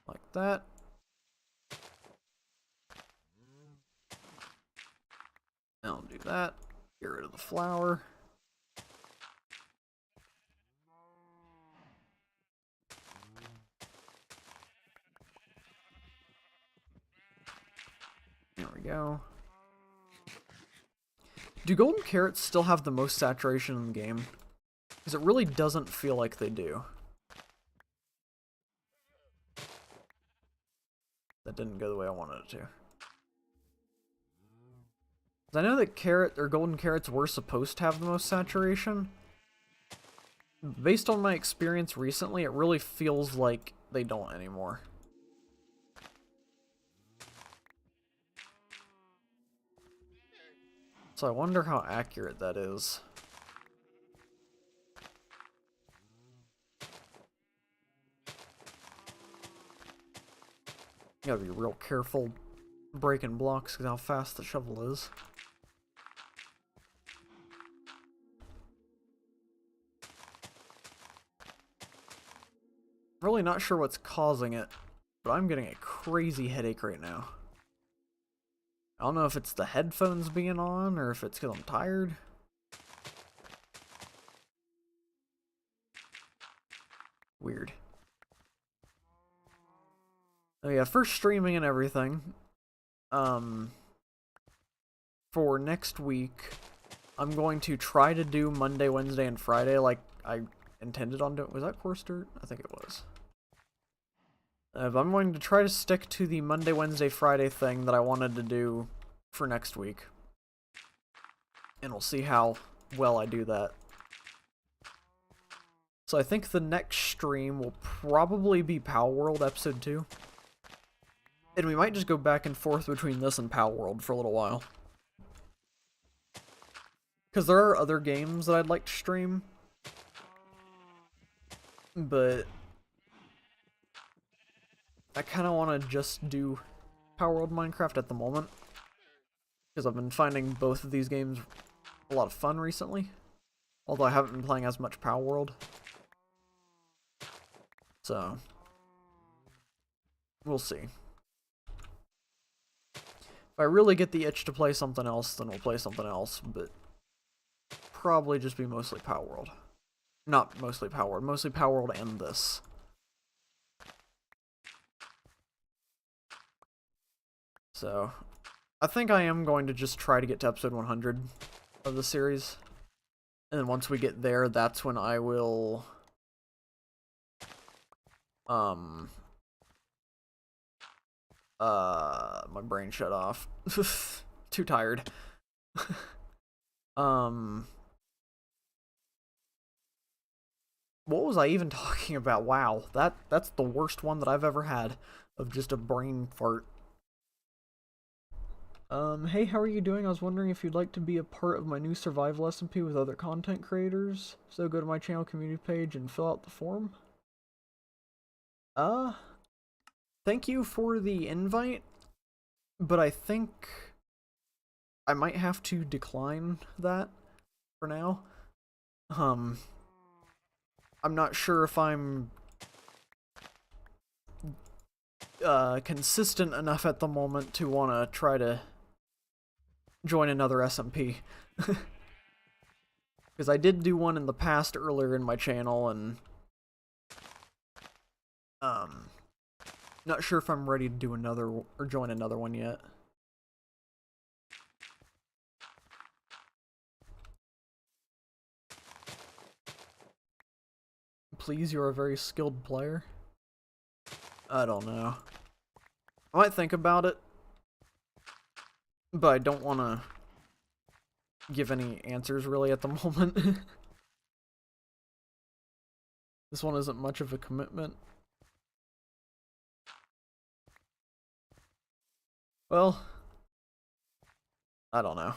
Speaker 1: Like that. I'll do that. Get rid of the flour. There we go. Do golden carrots still have the most saturation in the game? Because it really doesn't feel like they do. That didn't go the way I wanted it to. I know that golden carrots were supposed to have the most saturation. Based on my experience recently, it really feels like they don't anymore. So I wonder how accurate that is. You gotta be real careful breaking blocks because how fast the shovel is. Really not sure what's causing it, but I'm getting a crazy headache right now. I don't know if it's the headphones being on or if it's because I'm tired. Weird. Oh yeah, for streaming and everything, for next week, I'm going to try to do Monday, Wednesday, and Friday like I intended on doing. Was that coarse dirt? I think it was. I'm going to try to stick to the Monday, Wednesday, Friday thing that I wanted to do for next week. And we'll see how well I do that. So I think the next stream will probably be Palworld Episode 2. And we might just go back and forth between this and Palworld for a little while. Because there are other games that I'd like to stream. But I kind of want to just do Palworld Minecraft at the moment. Because I've been finding both of these games a lot of fun recently. Although I haven't been playing as much Palworld. So, we'll see. If I really get the itch to play something else, then we'll play something else, but probably just be mostly Palworld. Not mostly Palworld, mostly Palworld and this. So, I think I am going to just try to get to episode 100 of the series. And then once we get there, that's when I will... my brain shut off. Too tired. What was I even talking about? Wow, that's the worst one that I've ever had of just a brain fart. Hey, how are you doing? I was wondering if you'd like to be a part of my new survival SMP with other content creators. So go to my channel community page and fill out the form. Thank you for the invite, but I think I might have to decline that for now. I'm not sure if I'm consistent enough at the moment to want to try to join another SMP. Because I did do one in the past earlier in my channel, and Not sure if I'm ready to do another or join another one yet. Please, you're a very skilled player. I don't know. I might think about it, but I don't want to give any answers really at the moment. This one isn't much of a commitment. Well, I don't know.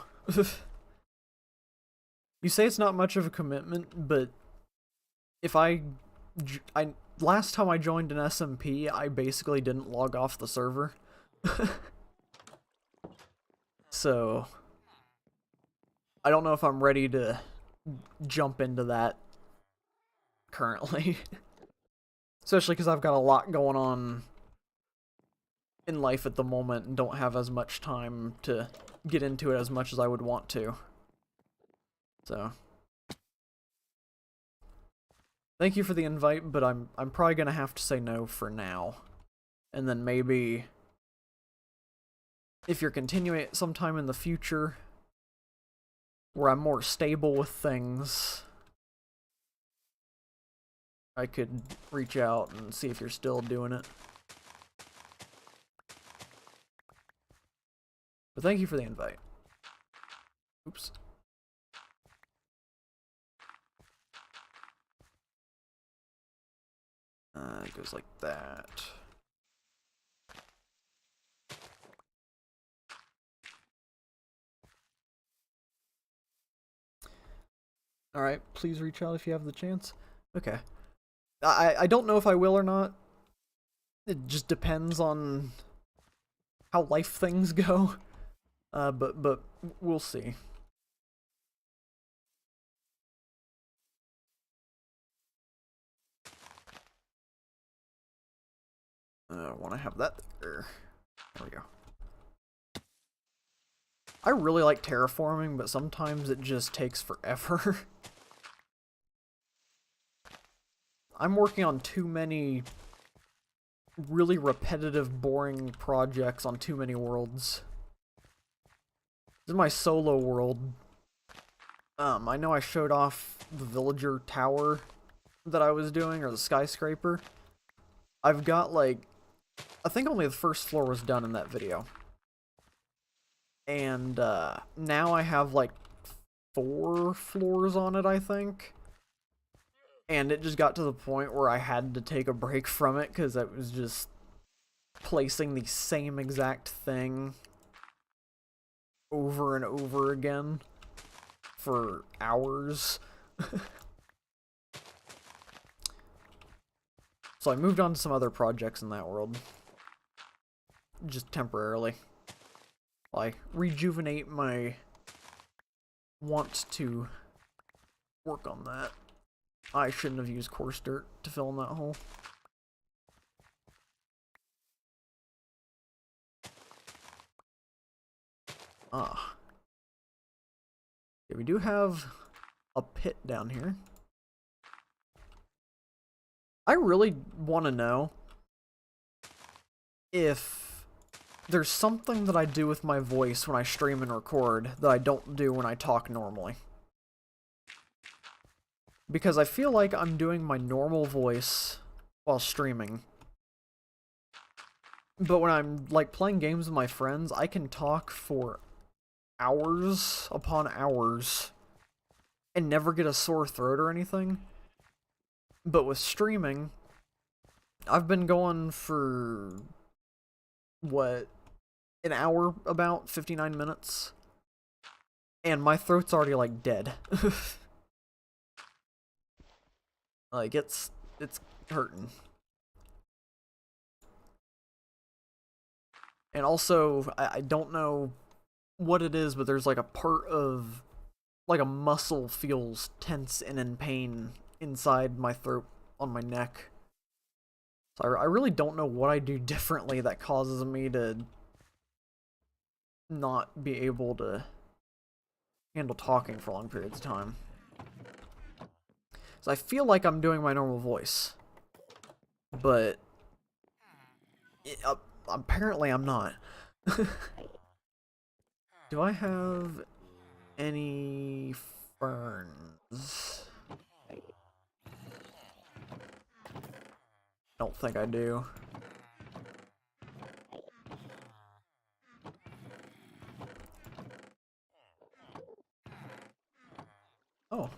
Speaker 1: You say it's not much of a commitment, but if last time I joined an SMP, I basically didn't log off the server. So, I don't know if I'm ready to jump into that currently. Especially because I've got a lot going on in life at the moment and don't have as much time to get into it as much as I would want to. So, thank you for the invite, but I'm probably gonna have to say no for now. And then maybe if you're continuing it sometime in the future where I'm more stable with things, I could reach out and see if you're still doing it. But thank you for the invite. Oops. It goes like that. Alright, please reach out if you have the chance. Okay. I don't know if I will or not. It just depends on how life things go. But we'll see. I want to have that there. There we go. I really like terraforming, but sometimes it just takes forever. I'm working on too many really repetitive, boring projects on too many worlds. This is my solo world. I know I showed off the villager tower that I was doing, or the skyscraper. I've got, like, I think only the first floor was done in that video. And, now I have, like, 4 floors on it, I think. And it just got to the point where I had to take a break from it, because it was just placing the same exact thing over and over again for hours. So I moved on to some other projects in that world. Just temporarily. Like, rejuvenate my want to work on that. I shouldn't have used coarse dirt to fill in that hole. Ah. Yeah, we do have a pit down here. I really want to know if there's something that I do with my voice when I stream and record that I don't do when I talk normally. Because I feel like I'm doing my normal voice while streaming. But when I'm, like, playing games with my friends, I can talk for hours upon hours and never get a sore throat or anything. But with streaming, I've been going for, what, an hour, about 59 minutes, and my throat's already, like, dead. Like, it's hurting. And also, I don't know what it is, but there's, like, a part of, like, a muscle feels tense and in pain inside my throat on my neck. So I really don't know what I do differently that causes me to not be able to handle talking for long periods of time. So I feel like I'm doing my normal voice, but Apparently I'm not. Do I have any ferns? Don't think I do. Oh.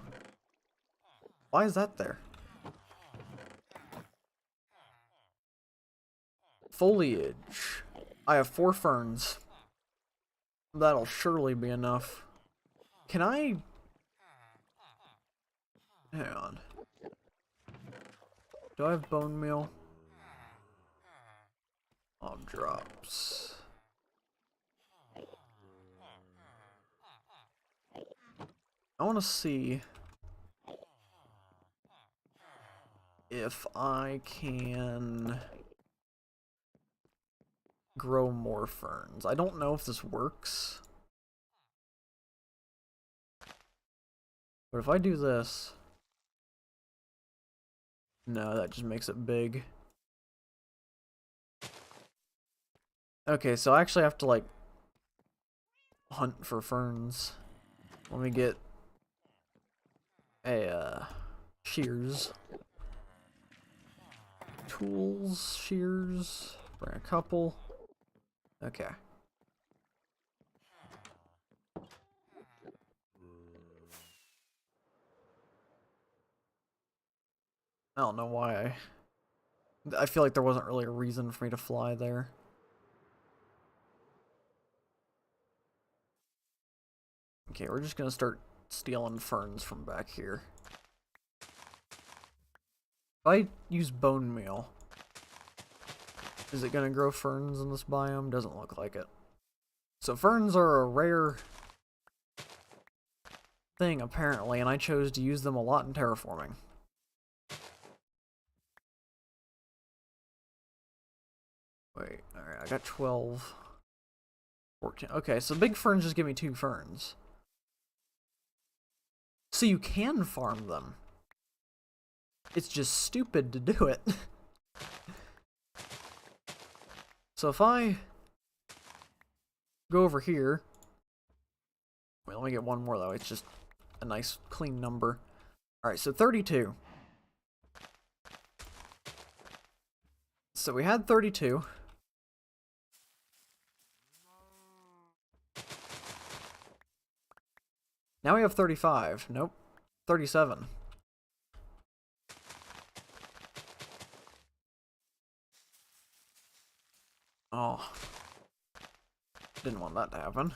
Speaker 1: Why is that there? Foliage. I have 4 ferns. That'll surely be enough. Can I... Hang on. Do I have bone meal? Mob drops. I want to see if I can grow more ferns. I don't know if this works. But if I do this... No, that just makes it big. Okay, so I actually have to, like, hunt for ferns. Let me get a, shears. Tools, shears, bring a couple. Okay. I don't know why I feel like there wasn't really a reason for me to fly there. Okay, we're just gonna start stealing ferns from back here. If I use bone meal, is it gonna grow ferns in this biome? Doesn't look like it. So ferns are a rare thing, apparently, and I chose to use them a lot in terraforming. Wait, alright, I got 12. 14. Okay, so big ferns just give me 2 ferns. So you can farm them. It's just stupid to do it. So if I go over here... Wait, let me get one more though. It's just a nice clean number. Alright, so 32. So we had 32. Now we have 35. Nope. 37. Oh. Didn't want that to happen.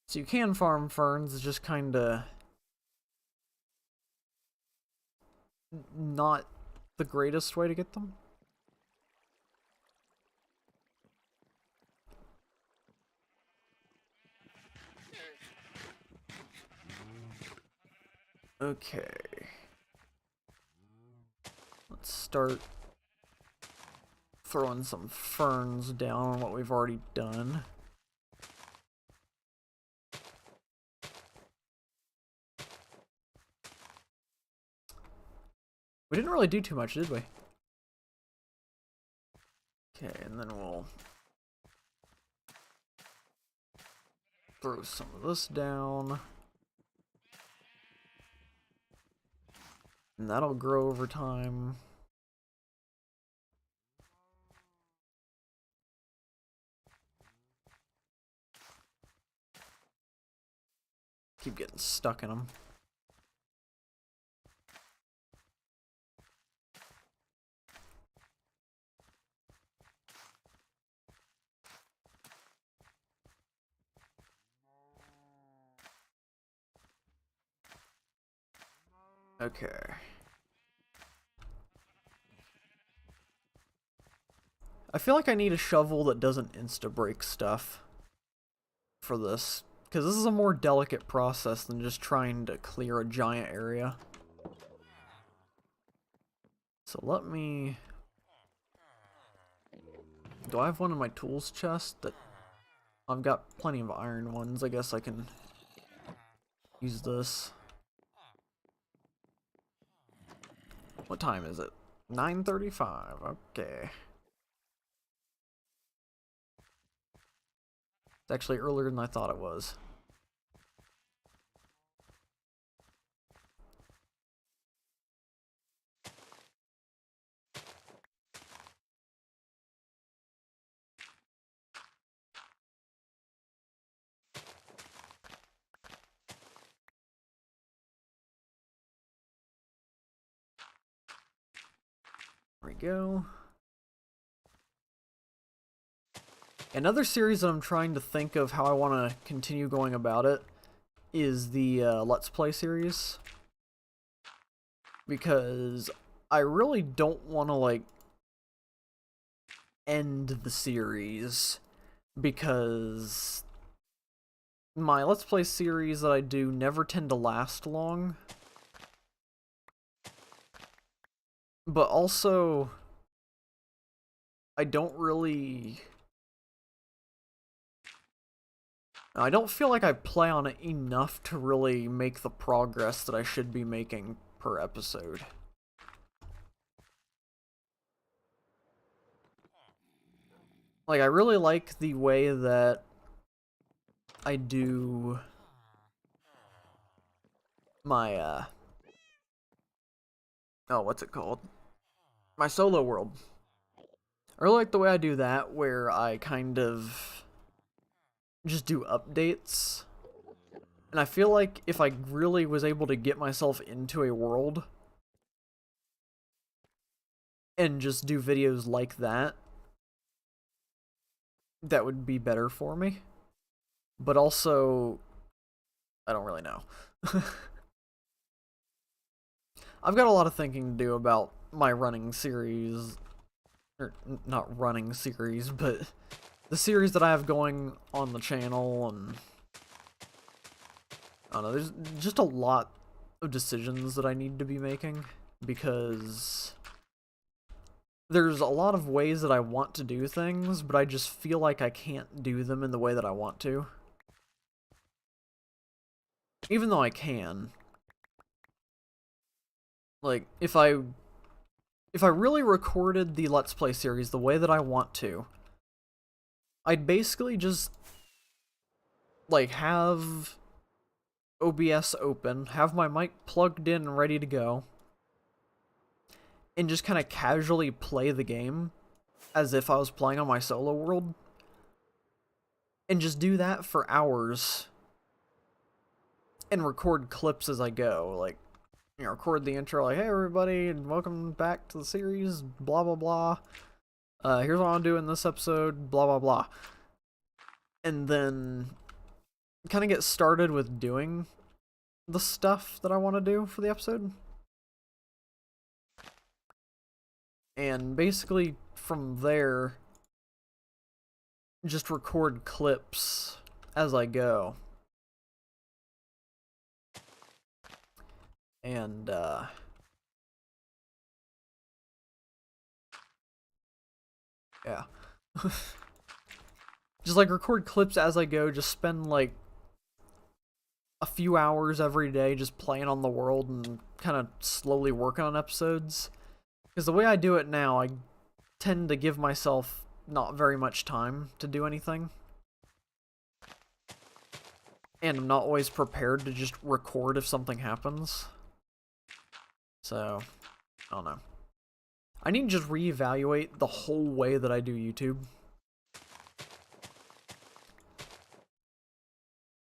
Speaker 1: So you can farm ferns, it's just kinda... not the greatest way to get them. Okay. Let's start throwing some ferns down on what we've already done. We didn't really do too much, did we? Okay, and then we'll throw some of this down. And that'll grow over time. Keep getting stuck in them. Okay. I feel like I need a shovel that doesn't insta-break stuff for this, because this is a more delicate process than just trying to clear a giant area. So let me... Do I have one in my tools chest? That I've got plenty of iron ones. I guess I can use this. What time is it? 9:35. Okay. It's actually earlier than I thought it was. There we go. Another series that I'm trying to think of how I want to continue going about it is the Let's Play series. Because I really don't want to, like, end the series. Because my Let's Play series that I do never tend to last long. But also, I don't feel like I play on it enough to really make the progress that I should be making per episode. Like, I really like the way that I do my, oh, what's it called? My solo world. I really like the way I do that, where I kind of just do updates. And I feel like if I really was able to get myself into a world and just do videos like that, that would be better for me. But also, I don't really know. I've got a lot of thinking to do about my running series. Or, not running series, but the series that I have going on the channel, and I don't know, there's just a lot of decisions that I need to be making, because there's a lot of ways that I want to do things, but I just feel like I can't do them in the way that I want to. Even though I can. Like, if I really recorded the Let's Play series the way that I want to, I'd basically just, like, have OBS open, have my mic plugged in and ready to go, and just kind of casually play the game as if I was playing on my solo world, and just do that for hours, and record clips as I go, like, you know, record the intro, like, hey everybody, and welcome back to the series, blah blah blah, here's what I'm doing this episode, blah blah blah, and then kind of get started with doing the stuff that I want to do for the episode. And basically, from there, just record clips as I go. And, yeah. Just, like, record clips as I go, just spend, like, a few hours every day just playing on the world and kind of slowly working on episodes. Because the way I do it now, I tend to give myself not very much time to do anything. And I'm not always prepared to just record if something happens. So, I don't know. I need to just reevaluate the whole way that I do YouTube.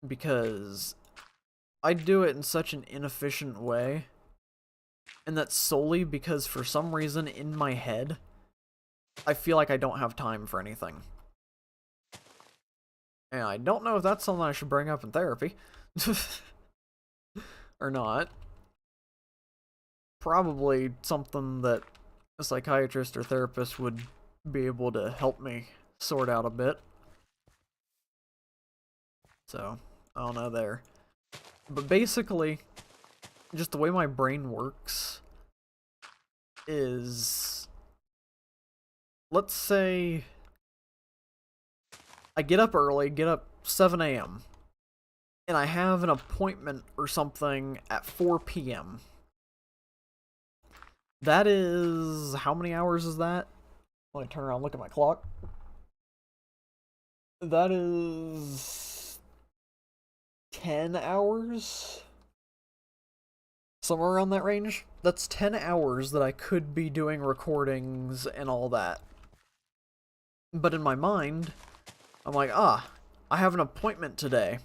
Speaker 1: Because I do it in such an inefficient way. And that's solely because for some reason in my head, I feel like I don't have time for anything. And I don't know if that's something I should bring up in therapy. Or not. Probably something that a psychiatrist or therapist would be able to help me sort out a bit. So, I don't know there. But basically, just the way my brain works is, let's say I get up early, get up 7 a.m., and I have an appointment or something at 4 p.m. That is... how many hours is that? Let me turn around and look at my clock. That is... 10 hours? Somewhere around that range? That's 10 hours that I could be doing recordings and all that. But in my mind, I'm like, I have an appointment today.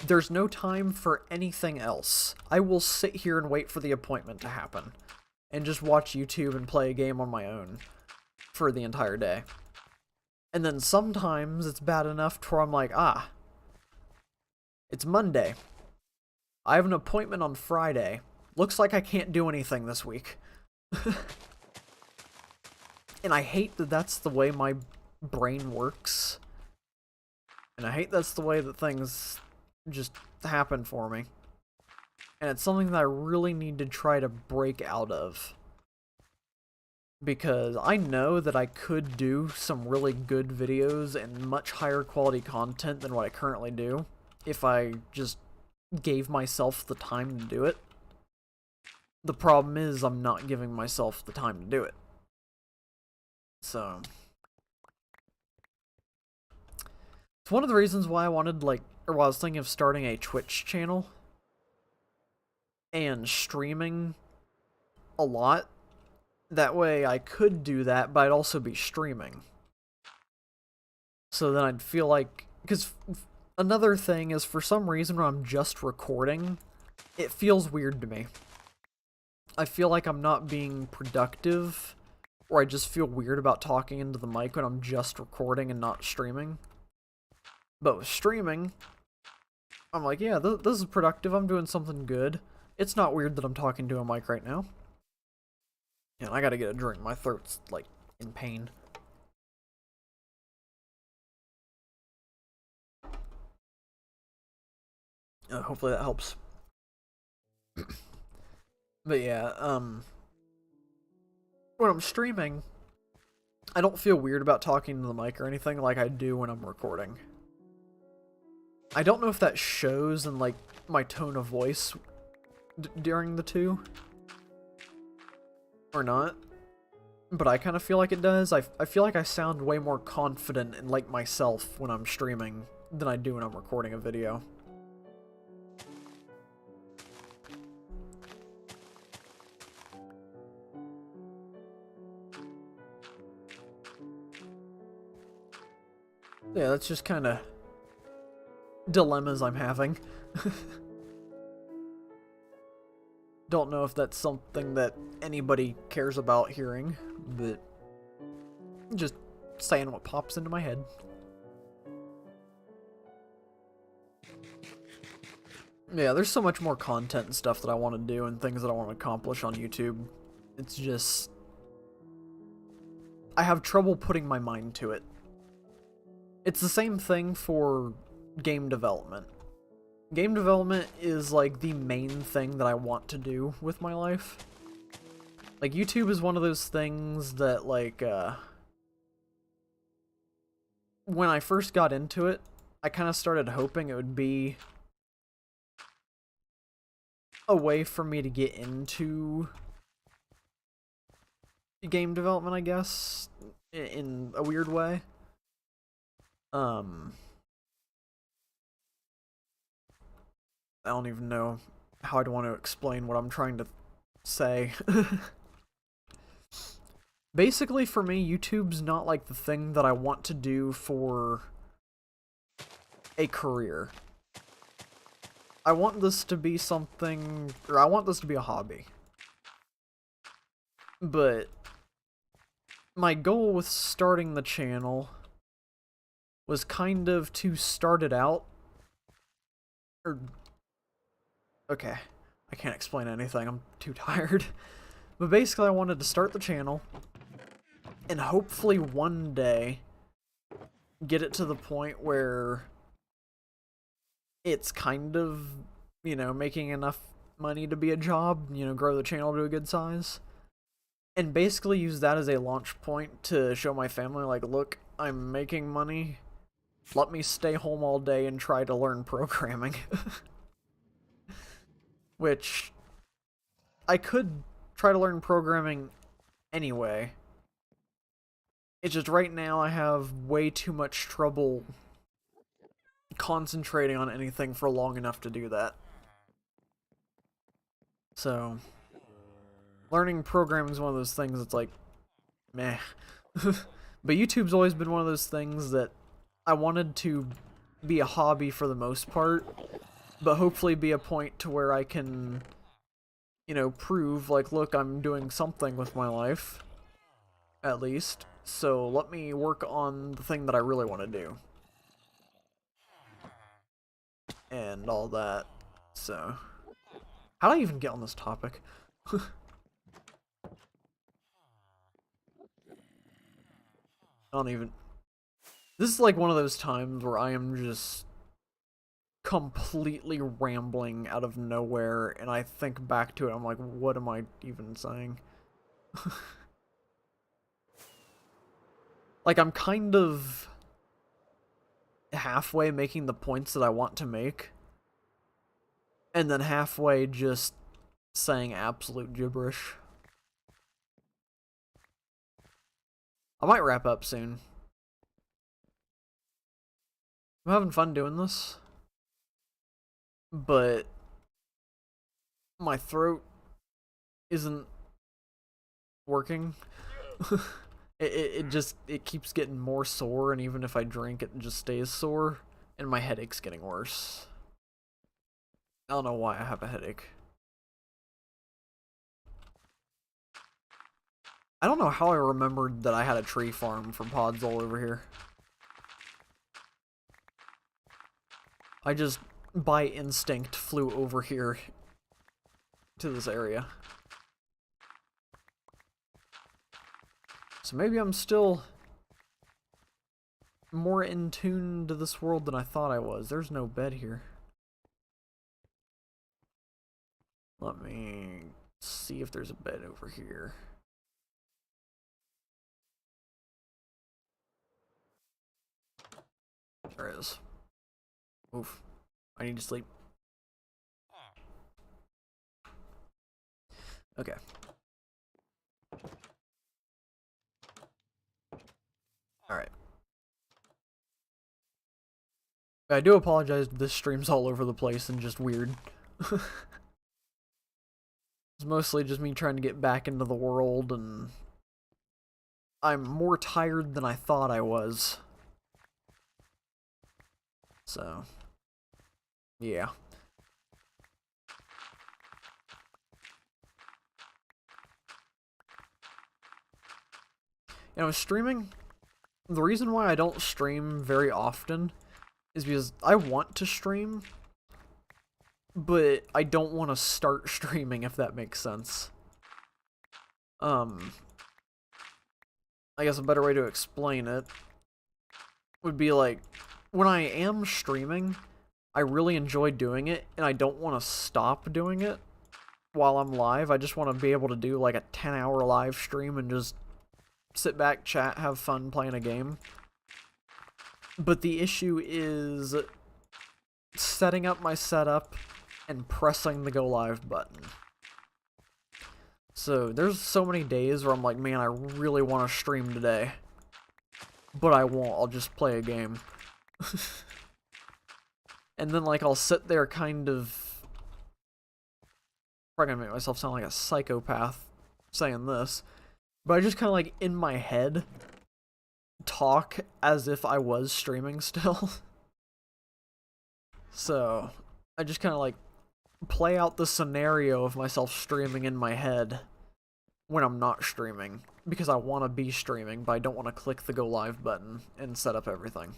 Speaker 1: There's no time for anything else. I will sit here and wait for the appointment to happen. And just watch YouTube and play a game on my own for the entire day. And then sometimes it's bad enough to where I'm like, it's Monday. I have an appointment on Friday. Looks like I can't do anything this week. And I hate that that's the way my brain works. And I hate that's the way that things just happen for me. And it's something that I really need to try to break out of. Because I know that I could do some really good videos and much higher quality content than what I currently do if I just gave myself the time to do it. The problem is I'm not giving myself the time to do it. So it's one of the reasons why I wanted, why I was thinking of starting a Twitch channel and streaming a lot. That way I could do that, but I'd also be streaming. So then I'd feel like... because another thing is, for some reason when I'm just recording, it feels weird to me. I feel like I'm not being productive, or I just feel weird about talking into the mic when I'm just recording and not streaming. But with streaming, I'm like, yeah, this is productive, I'm doing something good. It's not weird that I'm talking to a mic right now. And I gotta get a drink, my throat's, in pain. Hopefully that helps. But yeah, when I'm streaming, I don't feel weird about talking to the mic or anything like I do when I'm recording. I don't know if that shows in, my tone of voice during the two, or not, but I kind of feel like it does. I feel like I sound way more confident and like myself when I'm streaming than I do when I'm recording a video. Yeah, that's just kind of dilemmas I'm having. Don't know if that's something that anybody cares about hearing, but just saying what pops into my head. Yeah, there's so much more content and stuff that I want to do and things that I want to accomplish on YouTube. It's just... I have trouble putting my mind to it. It's the same thing for game development. Game development is, the main thing that I want to do with my life. YouTube is one of those things that, when I first got into it, I kind of started hoping it would be a way for me to get into game development, I guess, in a weird way. I don't even know how I'd want to explain what I'm trying to say. Basically, for me, YouTube's not the thing that I want to do for a career. I want this to be something, or I want this to be a hobby. But my goal with starting the channel was kind of to start it out, okay, I can't explain anything, I'm too tired. But basically I wanted to start the channel, and hopefully one day get it to the point where it's kind of, making enough money to be a job, grow the channel to a good size. And basically use that as a launch point to show my family, look, I'm making money. Let me stay home all day and try to learn programming. Which I could try to learn programming anyway. It's just right now I have way too much trouble concentrating on anything for long enough to do that. So, learning programming is one of those things that's like, meh. But YouTube's always been one of those things that I wanted to be a hobby for the most part, but hopefully be a point to where I can, you know, prove, like, look, I'm doing something with my life, at least. So let me work on the thing that I really want to do. And all that. So, how did I even get on this topic? I don't even... This is like one of those times where I am just completely rambling out of nowhere, and I think back to it, I'm like, what am I even saying? Like, I'm kind of halfway making the points that I want to make, and then halfway just saying absolute gibberish. I might wrap up soon. I'm having fun doing this, but my throat isn't working. It keeps getting more sore, and even if I drink, it just stays sore, and my headache's getting worse. I don't know why I have a headache. I don't know how I remembered that I had a tree farm for pods all over here. I just, by instinct, flew over here to this area. So maybe I'm still more in tune to this world than I thought I was. There's no bed here. Let me see if there's a bed over here. There is. Oof. I need to sleep. Okay. Alright. I do apologize, this stream's all over the place and just weird. It's mostly just me trying to get back into the world, and I'm more tired than I thought I was. So, yeah. You know, streaming, the reason why I don't stream very often is because I want to stream, but I don't want to start streaming, if that makes sense. I guess a better way to explain it would be like, when I am streaming, I really enjoy doing it, and I don't want to stop doing it while I'm live. I just want to be able to do like a 10-hour live stream and just sit back, chat, have fun playing a game. But the issue is setting up my setup and pressing the go live button. So there's so many days where I'm like, man, I really want to stream today, but I won't. I'll just play a game. And then, like, I'll sit there kind of... Probably gonna make myself sound like a psychopath saying this, but I just kind of, like, in my head, talk as if I was streaming still. So, I just kind of, like, play out the scenario of myself streaming in my head when I'm not streaming, because I want to be streaming, but I don't want to click the go live button and set up everything.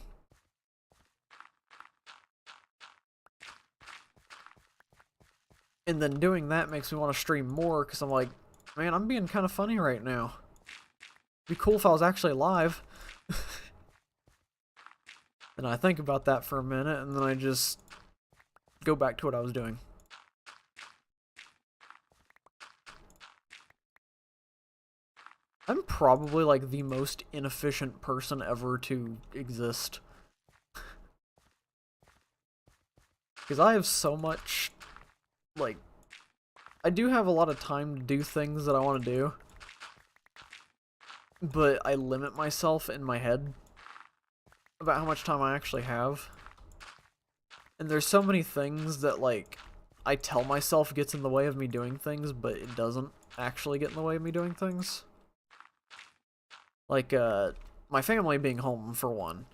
Speaker 1: And then doing that makes me want to stream more, because I'm like, man, I'm being kind of funny right now. It'd be cool if I was actually live. And I think about that for a minute, and then I just go back to what I was doing. I'm probably like the most inefficient person ever to exist. Because I have so much, like, I do have a lot of time to do things that I want to do, but I limit myself in my head about how much time I actually have. And there's so many things that, like, I tell myself gets in the way of me doing things, but it doesn't actually get in the way of me doing things. Like, my family being home, for one.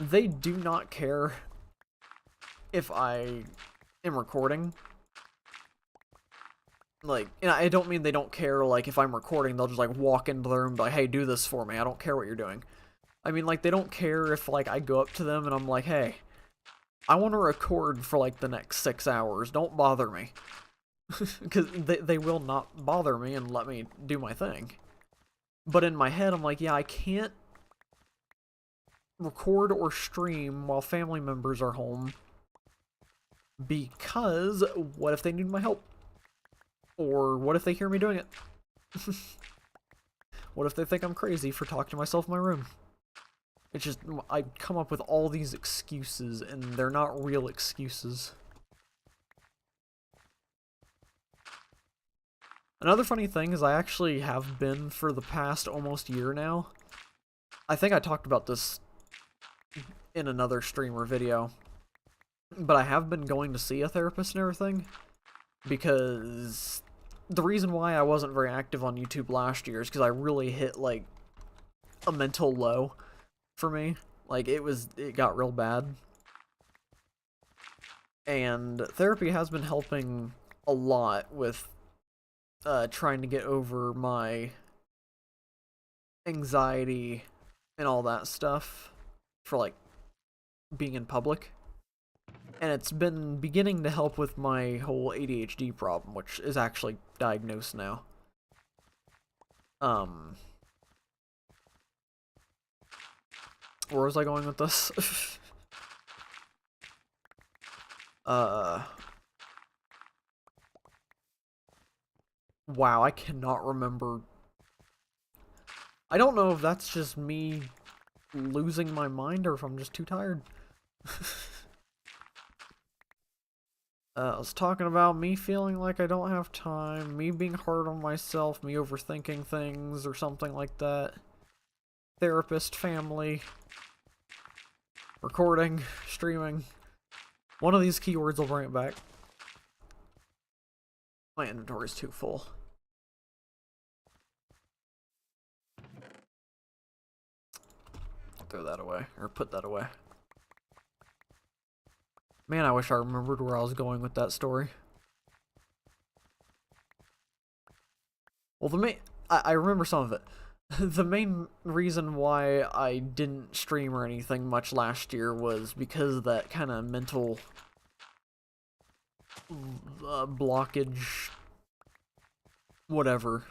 Speaker 1: They do not care if I am recording. Like, and I don't mean they don't care, like, if I'm recording, they'll just, like, walk into the room and be like, hey, do this for me, I don't care what you're doing. I mean, like, they don't care if, like, I go up to them and I'm like, hey, I want to record for, like, the next 6 hours, don't bother me. Because they will not bother me and let me do my thing. But in my head, I'm like, yeah, I can't record or stream while family members are home, because what if they need my help? Or what if they hear me doing it? What if they think I'm crazy for talking to myself in my room? It's just, I come up with all these excuses, and they're not real excuses. Another funny thing is I actually have been for the past almost year now. I think I talked about this in another streamer video, but I have been going to see a therapist and everything, because the reason why I wasn't very active on YouTube last year is because I really hit, like, a mental low for me. Like, it got real bad. And therapy has been helping a lot with trying to get over my anxiety and all that stuff for, like, being in public. And it's been beginning to help with my whole ADHD problem, which is actually diagnosed now. Where was I going with this? Wow, I cannot remember. I don't know if that's just me losing my mind or if I'm just too tired. I was talking about me feeling like I don't have time, me being hard on myself, me overthinking things or something like that. Therapist, family, recording, streaming. One of these keywords will bring it back. My inventory's too full. Throw that away, or put that away. Man, I wish I remembered where I was going with that story. Well, I remember some of it. The main reason why I didn't stream or anything much last year was because of that kind of mental blockage, whatever.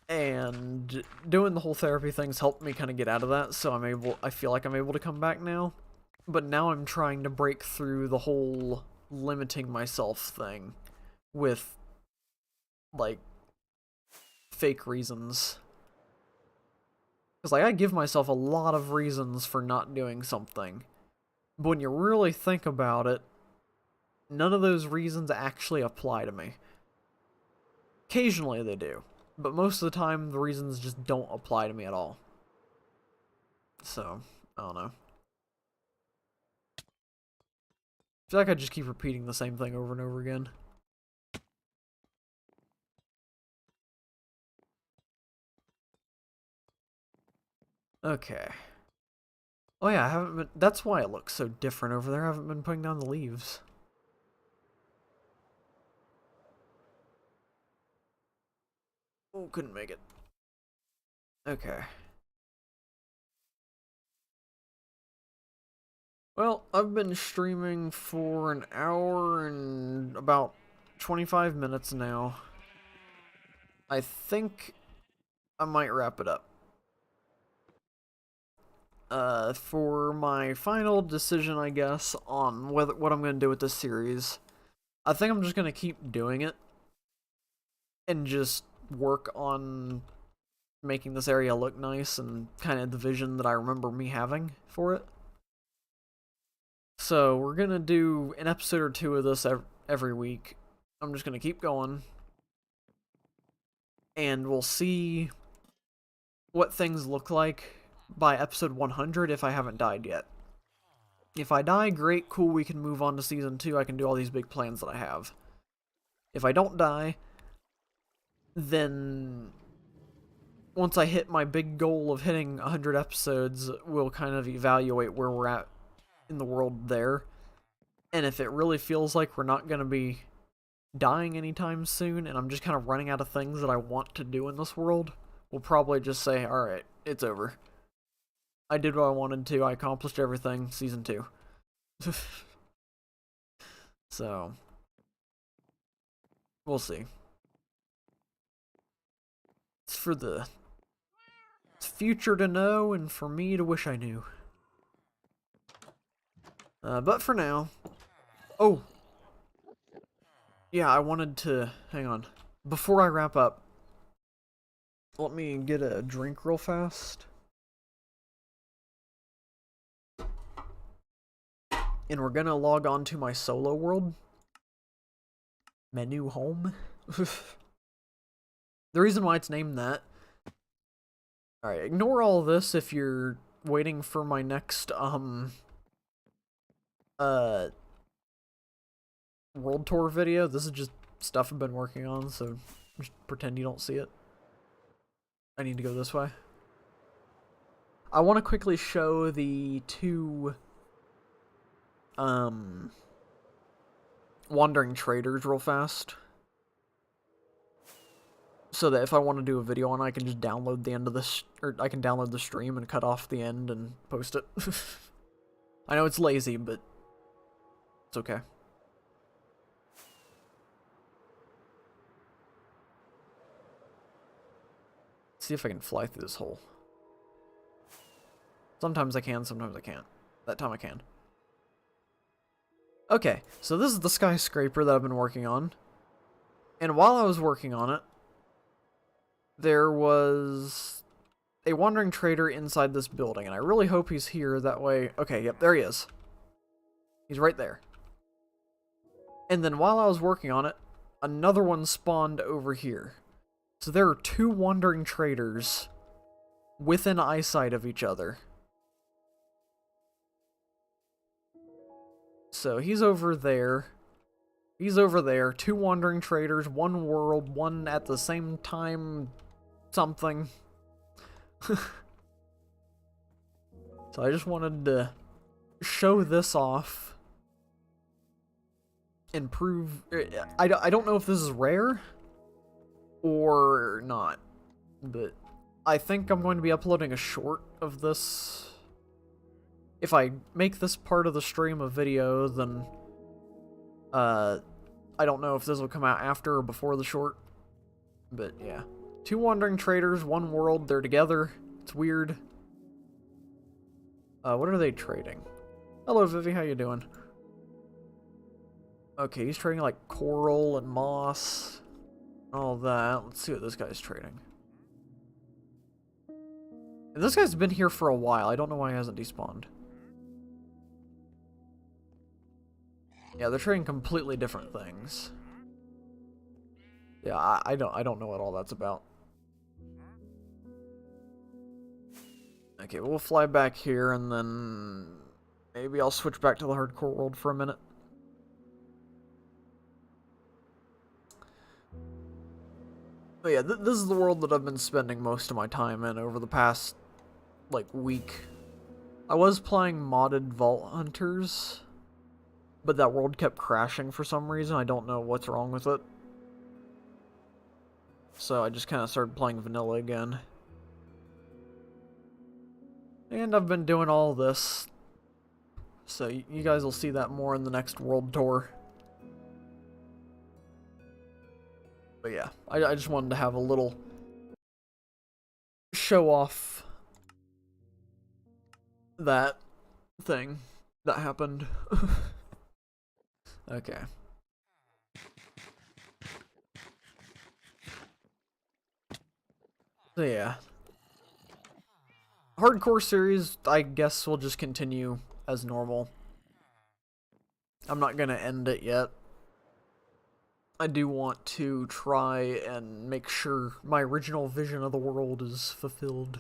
Speaker 1: And doing the whole therapy thing's helped me kind of get out of that, so I feel like I'm able to come back now. But now I'm trying to break through the whole limiting myself thing with, like, fake reasons. Because, like, I give myself a lot of reasons for not doing something. But when you really think about it, none of those reasons actually apply to me. Occasionally they do. But most of the time, the reasons just don't apply to me at all. So, I don't know. I feel like I just keep repeating the same thing over and over again. Okay. Oh yeah, I haven't been... That's why it looks so different over there. I haven't been putting down the leaves. Oh, couldn't make it. Okay. Well, I've been streaming for an hour and about 25 minutes now. I think I might wrap it up. For my final decision, I guess, on what I'm going to do with this series, I think I'm just going to keep doing it and just work on making this area look nice and kind of the vision that I remember me having for it. So we're gonna do an episode or two of this every week. I'm just gonna keep going, and we'll see what things look like by episode 100 if I haven't died yet. If I die, great, cool, we can move on to season 2. I can do all these big plans that I have. If I don't die, then once I hit my big goal of hitting 100 episodes, we'll kind of evaluate where we're at in the world there. And if it really feels like we're not going to be dying anytime soon, and I'm just kind of running out of things that I want to do in this world, we'll probably just say, alright, it's over. I did what I wanted to, I accomplished everything, season 2. So, we'll see. It's for the future to know, and for me to wish I knew. But for now... Oh! Yeah, I wanted to... Hang on. Before I wrap up, let me get a drink real fast. And we're gonna log on to my solo world. Menu home. The reason why it's named that. Alright, ignore all this if you're waiting for my next, world tour video. This is just stuff I've been working on, so just pretend you don't see it. I need to go this way. I want to quickly show the two wandering traders real fast, so that if I want to do a video on it, I can just download the end of this, or I can download the stream and cut off the end and post it. I know it's lazy, but it's okay. See if I can fly through this hole. Sometimes I can, sometimes I can't. That time I can. Okay, so this is the skyscraper that I've been working on. And while I was working on it, there was a wandering trader inside this building, and I really hope he's here, that way... Okay, yep, there he is. He's right there. And then while I was working on it, another one spawned over here. So there are two wandering traders within eyesight of each other. So he's over there. He's over there. Two wandering traders, one world, one at the same time something. So I just wanted to show this off and prove... I don't know if this is rare or not, but I think I'm going to be uploading a short of this. If I make this part of the stream a video, then I don't know if this will come out after or before the short, but yeah. Two wandering traders, one world, they're together. It's weird. What are they trading? Hello, Vivi, how you doing? Okay, he's trading like coral and moss, all that. Let's see what this guy's trading. And this guy's been here for a while. I don't know why he hasn't despawned. Yeah, they're trading completely different things. Yeah, I don't know what all that's about. Okay, we'll fly back here, and then maybe I'll switch back to the hardcore world for a minute. But yeah, this is the world that I've been spending most of my time in over the past, like, week. I was playing modded Vault Hunters, but that world kept crashing for some reason. I don't know what's wrong with it. So I just kind of started playing vanilla again. And I've been doing all this. So you guys will see that more in the next world tour. But yeah, I just wanted to have a little show off that thing that happened. Okay. So yeah. Hardcore series, I guess, will just continue as normal. I'm not gonna end it yet. I do want to try and make sure my original vision of the world is fulfilled.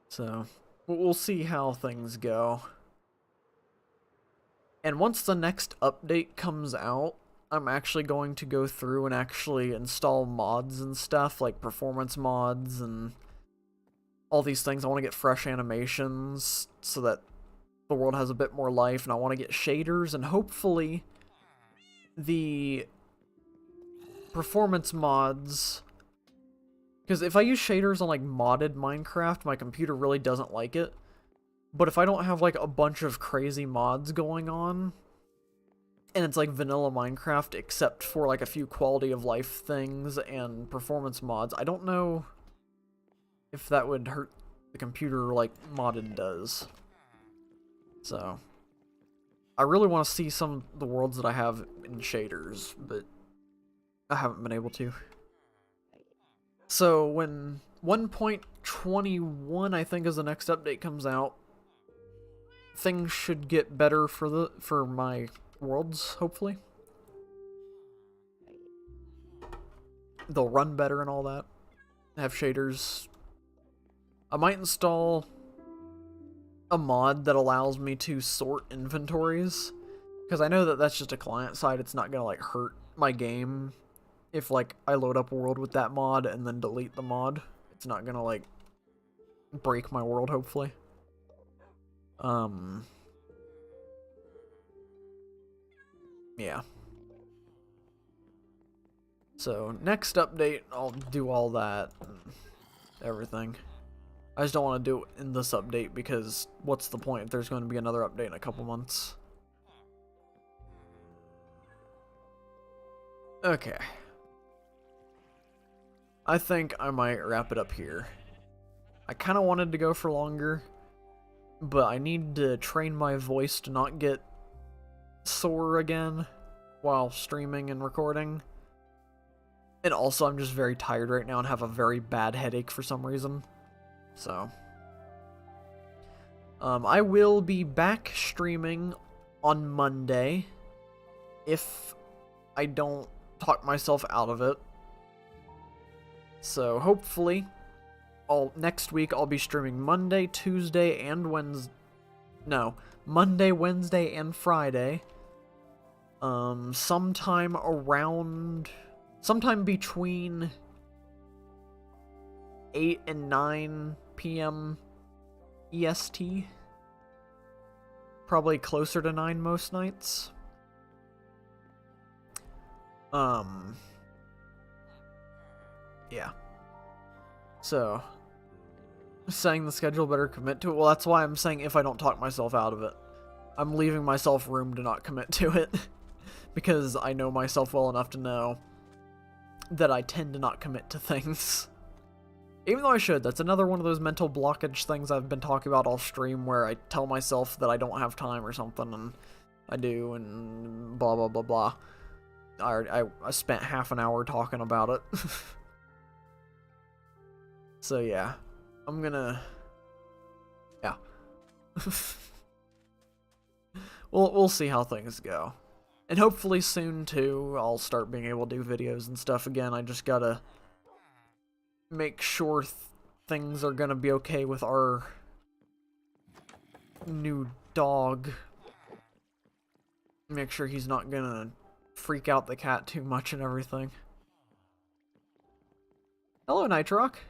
Speaker 1: So, we'll see how things go. And once the next update comes out, I'm actually going to go through and actually install mods and stuff, like performance mods and all these things. I want to get fresh animations so that the world has a bit more life, and I want to get shaders, and hopefully the performance mods, because if I use shaders on like modded Minecraft, my computer really doesn't like it. But if I don't have like a bunch of crazy mods going on, and it's like vanilla Minecraft except for like a few quality of life things and performance mods, I don't know if that would hurt the computer like modded does. So, I really want to see some of the worlds that I have in shaders, but I haven't been able to. So when 1.21, I think, is the next update comes out, things should get better for my worlds, hopefully. They'll run better and all that. Have shaders. I might install a mod that allows me to sort inventories, because I know that that's just a client side. It's not gonna like hurt my game if like I load up a world with that mod and then delete the mod. It's not gonna like break my world, hopefully. Yeah. So next update, I'll do all that and everything. I just don't want to do it in this update, because what's the point if there's going to be another update in a couple months? Okay. I think I might wrap it up here. I kind of wanted to go for longer, but I need to train my voice to not get sore again while streaming and recording. And also, I'm just very tired right now and have a very bad headache for some reason. So, I will be back streaming on Monday if I don't talk myself out of it. So, hopefully, next week I'll be streaming Monday, Tuesday, and Wednesday. No, Monday, Wednesday, and Friday. Sometime between 8 and 9 p.m. EST. Probably closer to 9 most nights. Yeah. So, saying the schedule better commit to it. Well, that's why I'm saying if I don't talk myself out of it. I'm leaving myself room to not commit to it. Because I know myself well enough to know that I tend to not commit to things. Even though I should. That's another one of those mental blockage things I've been talking about off stream, where I tell myself that I don't have time or something, and I do, and blah blah blah blah. I spent half an hour talking about it. So yeah, I'm gonna... Yeah. We'll see how things go. And hopefully soon, too, I'll start being able to do videos and stuff again. I just gotta make sure things are gonna be okay with our new dog. Make sure he's not gonna freak out the cat too much and everything. Hello, Nitrock.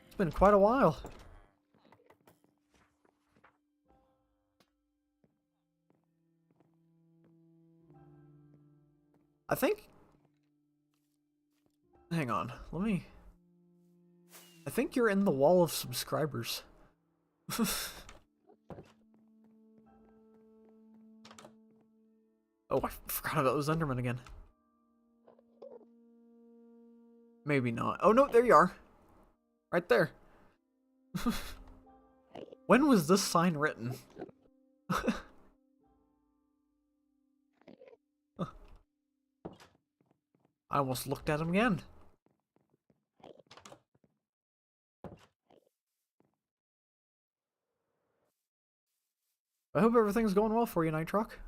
Speaker 1: It's been quite a while. I think... Hang on, I think you're in the wall of subscribers. Oh, I forgot about those Endermen again. Maybe not. Oh no, there you are. Right there. When was this sign written? I almost looked at him again. I hope everything's going well for you, Nitrock.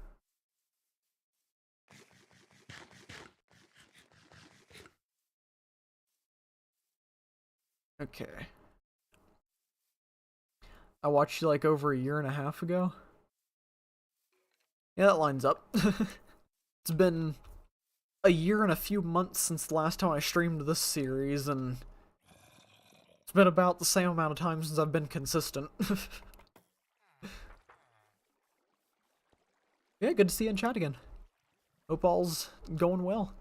Speaker 1: Okay. I watched you like over a year and a half ago. Yeah, that lines up. It's been a year and a few months since the last time I streamed this series, and it's been about the same amount of time since I've been consistent. Yeah, good to see you in chat again. Hope all's going well.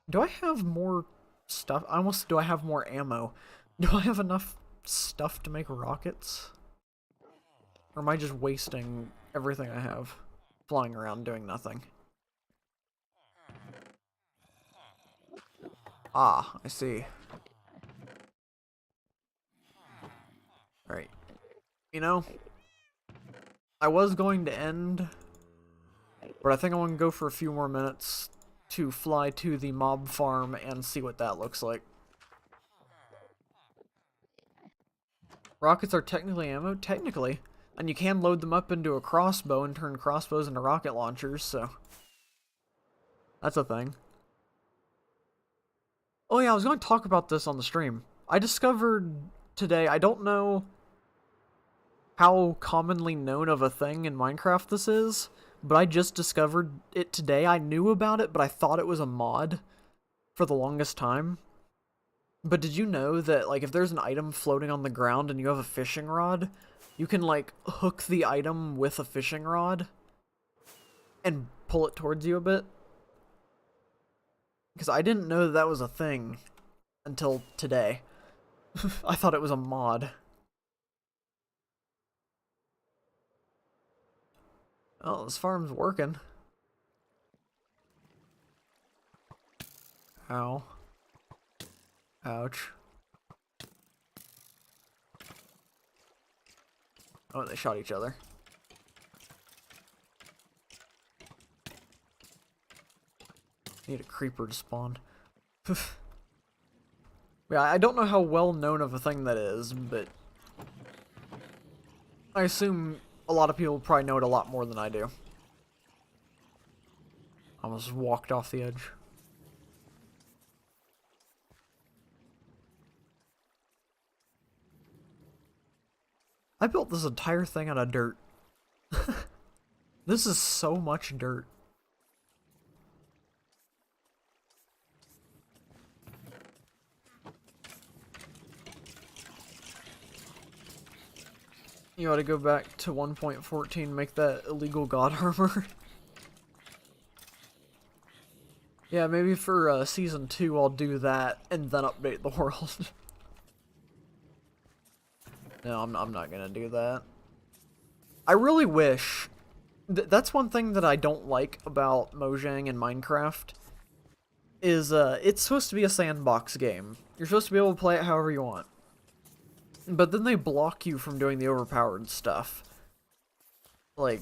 Speaker 1: Do I have more stuff? Do I have more ammo? Do I have enough stuff to make rockets? Or am I just wasting everything I have? Flying around doing nothing. Ah, I see. Alright. You know, I was going to end, but I think I'm going to go for a few more minutes to fly to the mob farm and see what that looks like. Rockets are technically ammo? Technically. And you can load them up into a crossbow and turn crossbows into rocket launchers, so that's a thing. Oh yeah, I was going to talk about this on the stream. I discovered today, I don't know how commonly known of a thing in Minecraft this is, but I just discovered it today. I knew about it, but I thought it was a mod for the longest time. But did you know that, like, if there's an item floating on the ground and you have a fishing rod, you can, like, hook the item with a fishing rod and pull it towards you a bit? Because I didn't know that was a thing until today. I thought it was a mod. Oh, this farm's working. Ow. Ouch. Oh, they shot each other. Need a creeper to spawn. Yeah, I don't know how well known of a thing that is, but I assume a lot of people probably know it a lot more than I do. I almost walked off the edge. I built this entire thing out of dirt. This is so much dirt. You ought to go back to 1.14, make that illegal god armor. Yeah, maybe for season 2 I'll do that and then update the world. No, I'm not gonna do that. I really wish... that's one thing that I don't like about Mojang and Minecraft. Is, it's supposed to be a sandbox game. You're supposed to be able to play it however you want. But then they block you from doing the overpowered stuff. Like...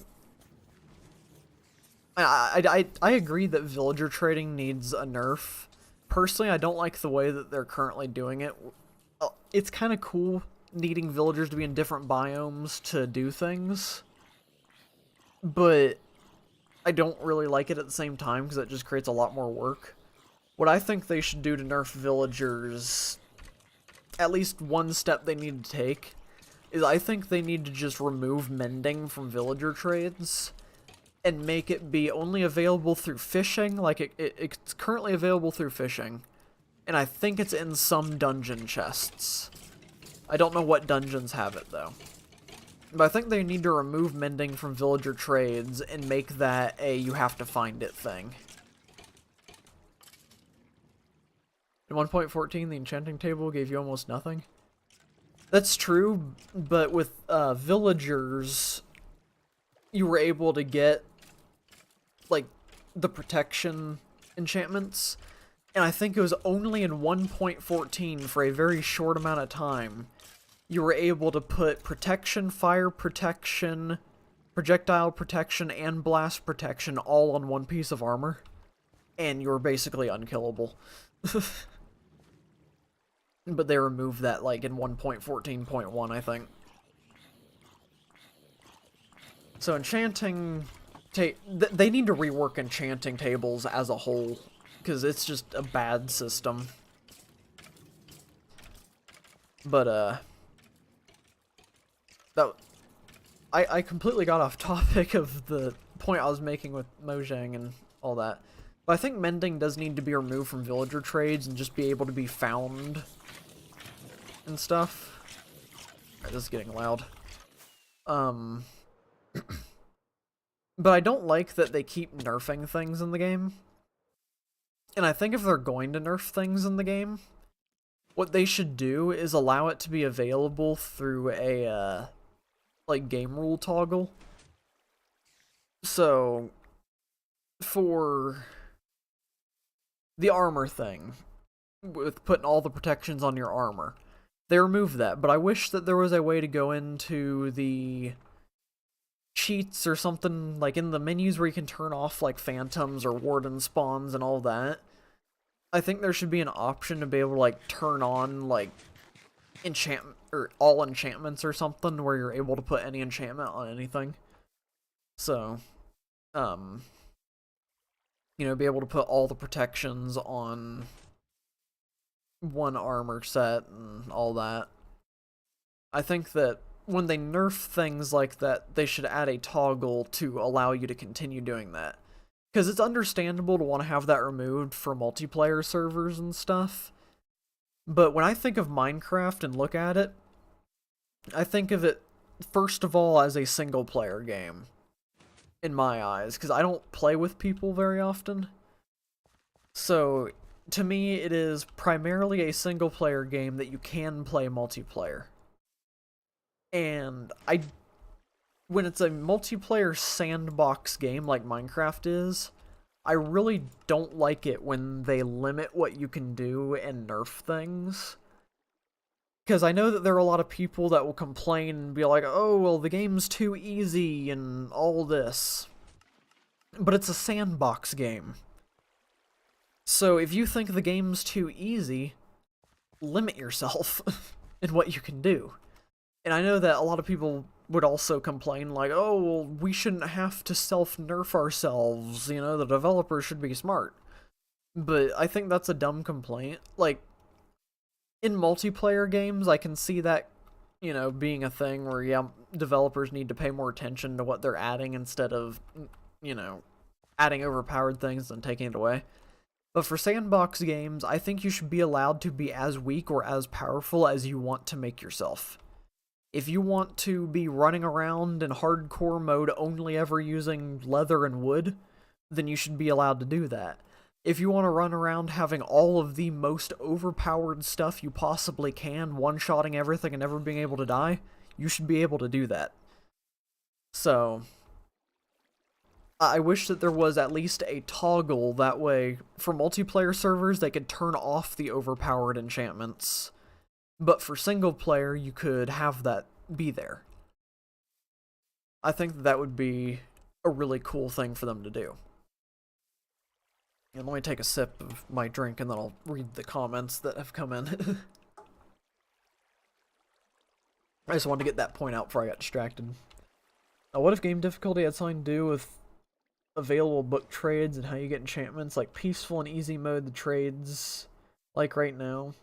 Speaker 1: I agree that villager trading needs a nerf. Personally, I don't like the way that they're currently doing it. It's kind of cool needing villagers to be in different biomes to do things, but I don't really like it at the same time because it just creates a lot more work. What I think they should do to nerf villagers, at least one step they need to take, is I think they need to just remove mending from villager trades and make it be only available through fishing. Like, it's currently available through fishing, and I think it's in some dungeon chests. I don't know what dungeons have it, though. But I think they need to remove mending from villager trades and make that a you have to find it thing. In 1.14, the enchanting table gave you almost nothing. That's true, but with villagers, you were able to get, like, the protection enchantments. And I think it was only in 1.14 for a very short amount of time you were able to put protection, fire protection, projectile protection, and blast protection all on one piece of armor. And you were basically unkillable. but they removed that like in 1.14.1, I think. So enchanting, they need to rework enchanting tables as a whole, because it's just a bad system. But that I completely got off topic of the point I was making with Mojang and all that. But I think mending does need to be removed from villager trades and just be able to be found and stuff. Alright, this is getting loud. But I don't like that they keep nerfing things in the game. And I think if they're going to nerf things in the game, what they should do is allow it to be available through a, like, game rule toggle. So, for the armor thing, with putting all the protections on your armor, they removed that, but I wish that there was a way to go into the cheats or something, like in the menus where you can turn off like phantoms or warden spawns and all that. I think there should be an option to be able to like turn on like enchantment or all enchantments or something where you're able to put any enchantment on anything. So, you know, be able to put all the protections on one armor set and all that. I think that when they nerf things like that, they should add a toggle to allow you to continue doing that. Because it's understandable to want to have that removed for multiplayer servers and stuff. But when I think of Minecraft and look at it, I think of it, first of all, as a single-player game. In my eyes, because I don't play with people very often. So, to me, it is primarily a single-player game that you can play multiplayer. And when it's a multiplayer sandbox game like Minecraft is, I really don't like it when they limit what you can do and nerf things. Because I know that there are a lot of people that will complain and be like, oh, well, the game's too easy and all this. But it's a sandbox game. So if you think the game's too easy, limit yourself in what you can do. And I know that a lot of people would also complain like, oh, well, we shouldn't have to self-nerf ourselves, you know, the developers should be smart. But I think that's a dumb complaint. Like, in multiplayer games, I can see that, you know, being a thing where, yeah, developers need to pay more attention to what they're adding instead of, you know, adding overpowered things and taking it away. But for sandbox games, I think you should be allowed to be as weak or as powerful as you want to make yourself. If you want to be running around in hardcore mode only ever using leather and wood, then you should be allowed to do that. If you want to run around having all of the most overpowered stuff you possibly can, one-shotting everything and never being able to die, you should be able to do that. So, I wish that there was at least a toggle that way for multiplayer servers they could turn off the overpowered enchantments. But for single player, you could have that be there. I think that would be a really cool thing for them to do. And let me take a sip of my drink and then I'll read the comments that have come in. I just wanted to get that point out before I got distracted. Now, what if game difficulty had something to do with available book trades and how you get enchantments? Like peaceful and easy mode, the trades, like right now.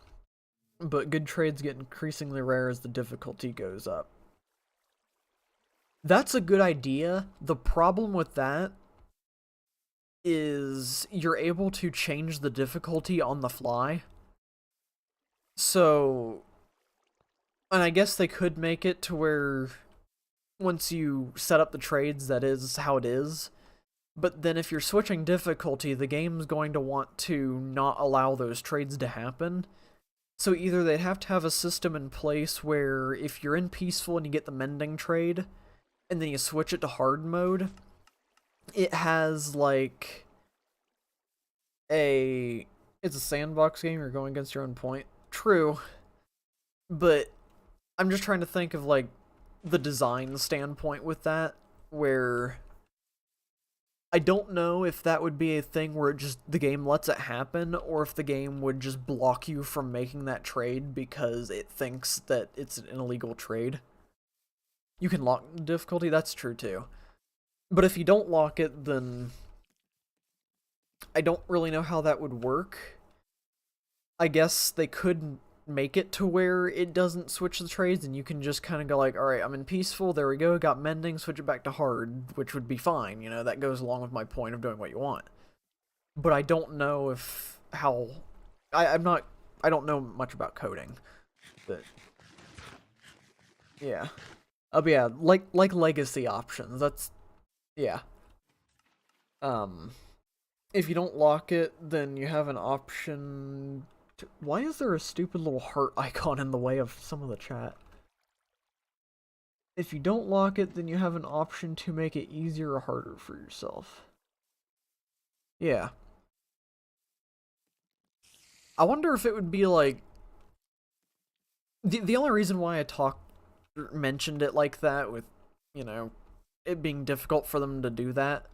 Speaker 1: But good trades get increasingly rare as the difficulty goes up. That's a good idea. The problem with that is you're able to change the difficulty on the fly. So, and I guess they could make it to where once you set up the trades, that is how it is. But then if you're switching difficulty, the game's going to want to not allow those trades to happen. So either they'd have to have a system in place where if you're in peaceful and you get the mending trade, and then you switch it to hard mode, it has like it's a sandbox game, you're going against your own point. True. But I'm just trying to think of like the design standpoint with that, where I don't know if that would be a thing where the game lets it happen, or if the game would just block you from making that trade because it thinks that it's an illegal trade. You can lock the difficulty, that's true too. But if you don't lock it, then I don't really know how that would work. I guess they could make it to where it doesn't switch the trades and you can just kind of go like, alright, I'm in peaceful, there we go, got mending, switch it back to hard, which would be fine, you know, that goes along with my point of doing what you want. But I don't know if how... I don't know much about coding, but... Yeah. But yeah, like legacy options, that's... Yeah. If you don't lock it, then you have an option... Why is there a stupid little heart icon in the way of some of the chat? If you don't lock it, then you have an option to make it easier or harder for yourself. Yeah. I wonder if it would be like... The only reason why I mentioned it like that with, you know, it being difficult for them to do that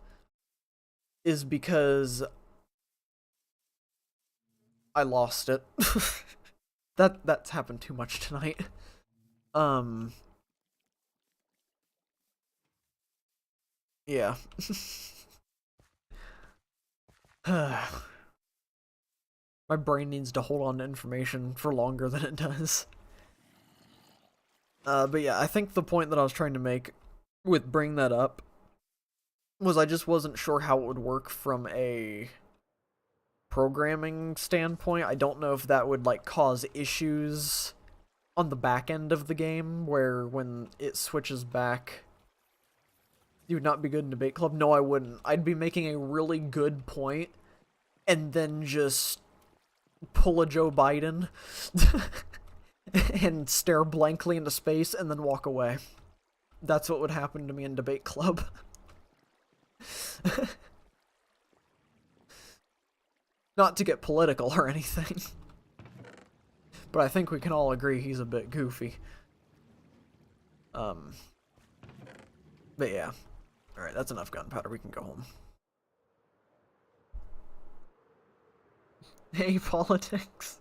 Speaker 1: is because I lost it. That's happened too much tonight. Yeah. My brain needs to hold on to information for longer than it does. But yeah, I think the point that I was trying to make with bringing that up was I just wasn't sure how it would work from a programming standpoint. I don't know if that would like cause issues on the back end of the game where when it switches back you would not be good in Debate Club. No, I wouldn't. I'd be making a really good point and then just pull a Joe Biden and stare blankly into space and then walk away. That's what would happen to me in Debate Club. Not to get political or anything, but I think we can all agree he's a bit goofy. But yeah. Alright, that's enough gunpowder, we can go home. Hey, politics.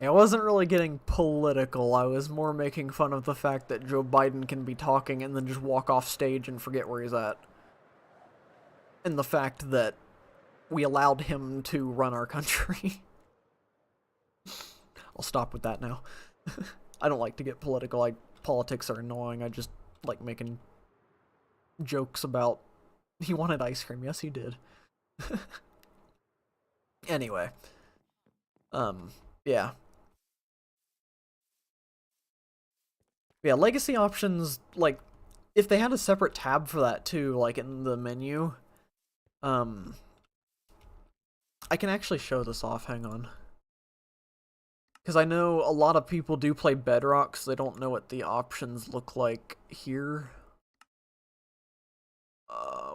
Speaker 1: I wasn't really getting political, I was more making fun of the fact that Joe Biden can be talking and then just walk off stage and forget where he's at. And the fact that we allowed him to run our country. I'll stop with that now. I don't like to get political, politics are annoying, I just like making jokes about he wanted ice cream. Yes, he did. Anyway. Yeah. Yeah, legacy options, like, if they had a separate tab for that too, like in the menu, I can actually show this off, hang on. Because I know a lot of people do play Bedrock, so they don't know what the options look like here.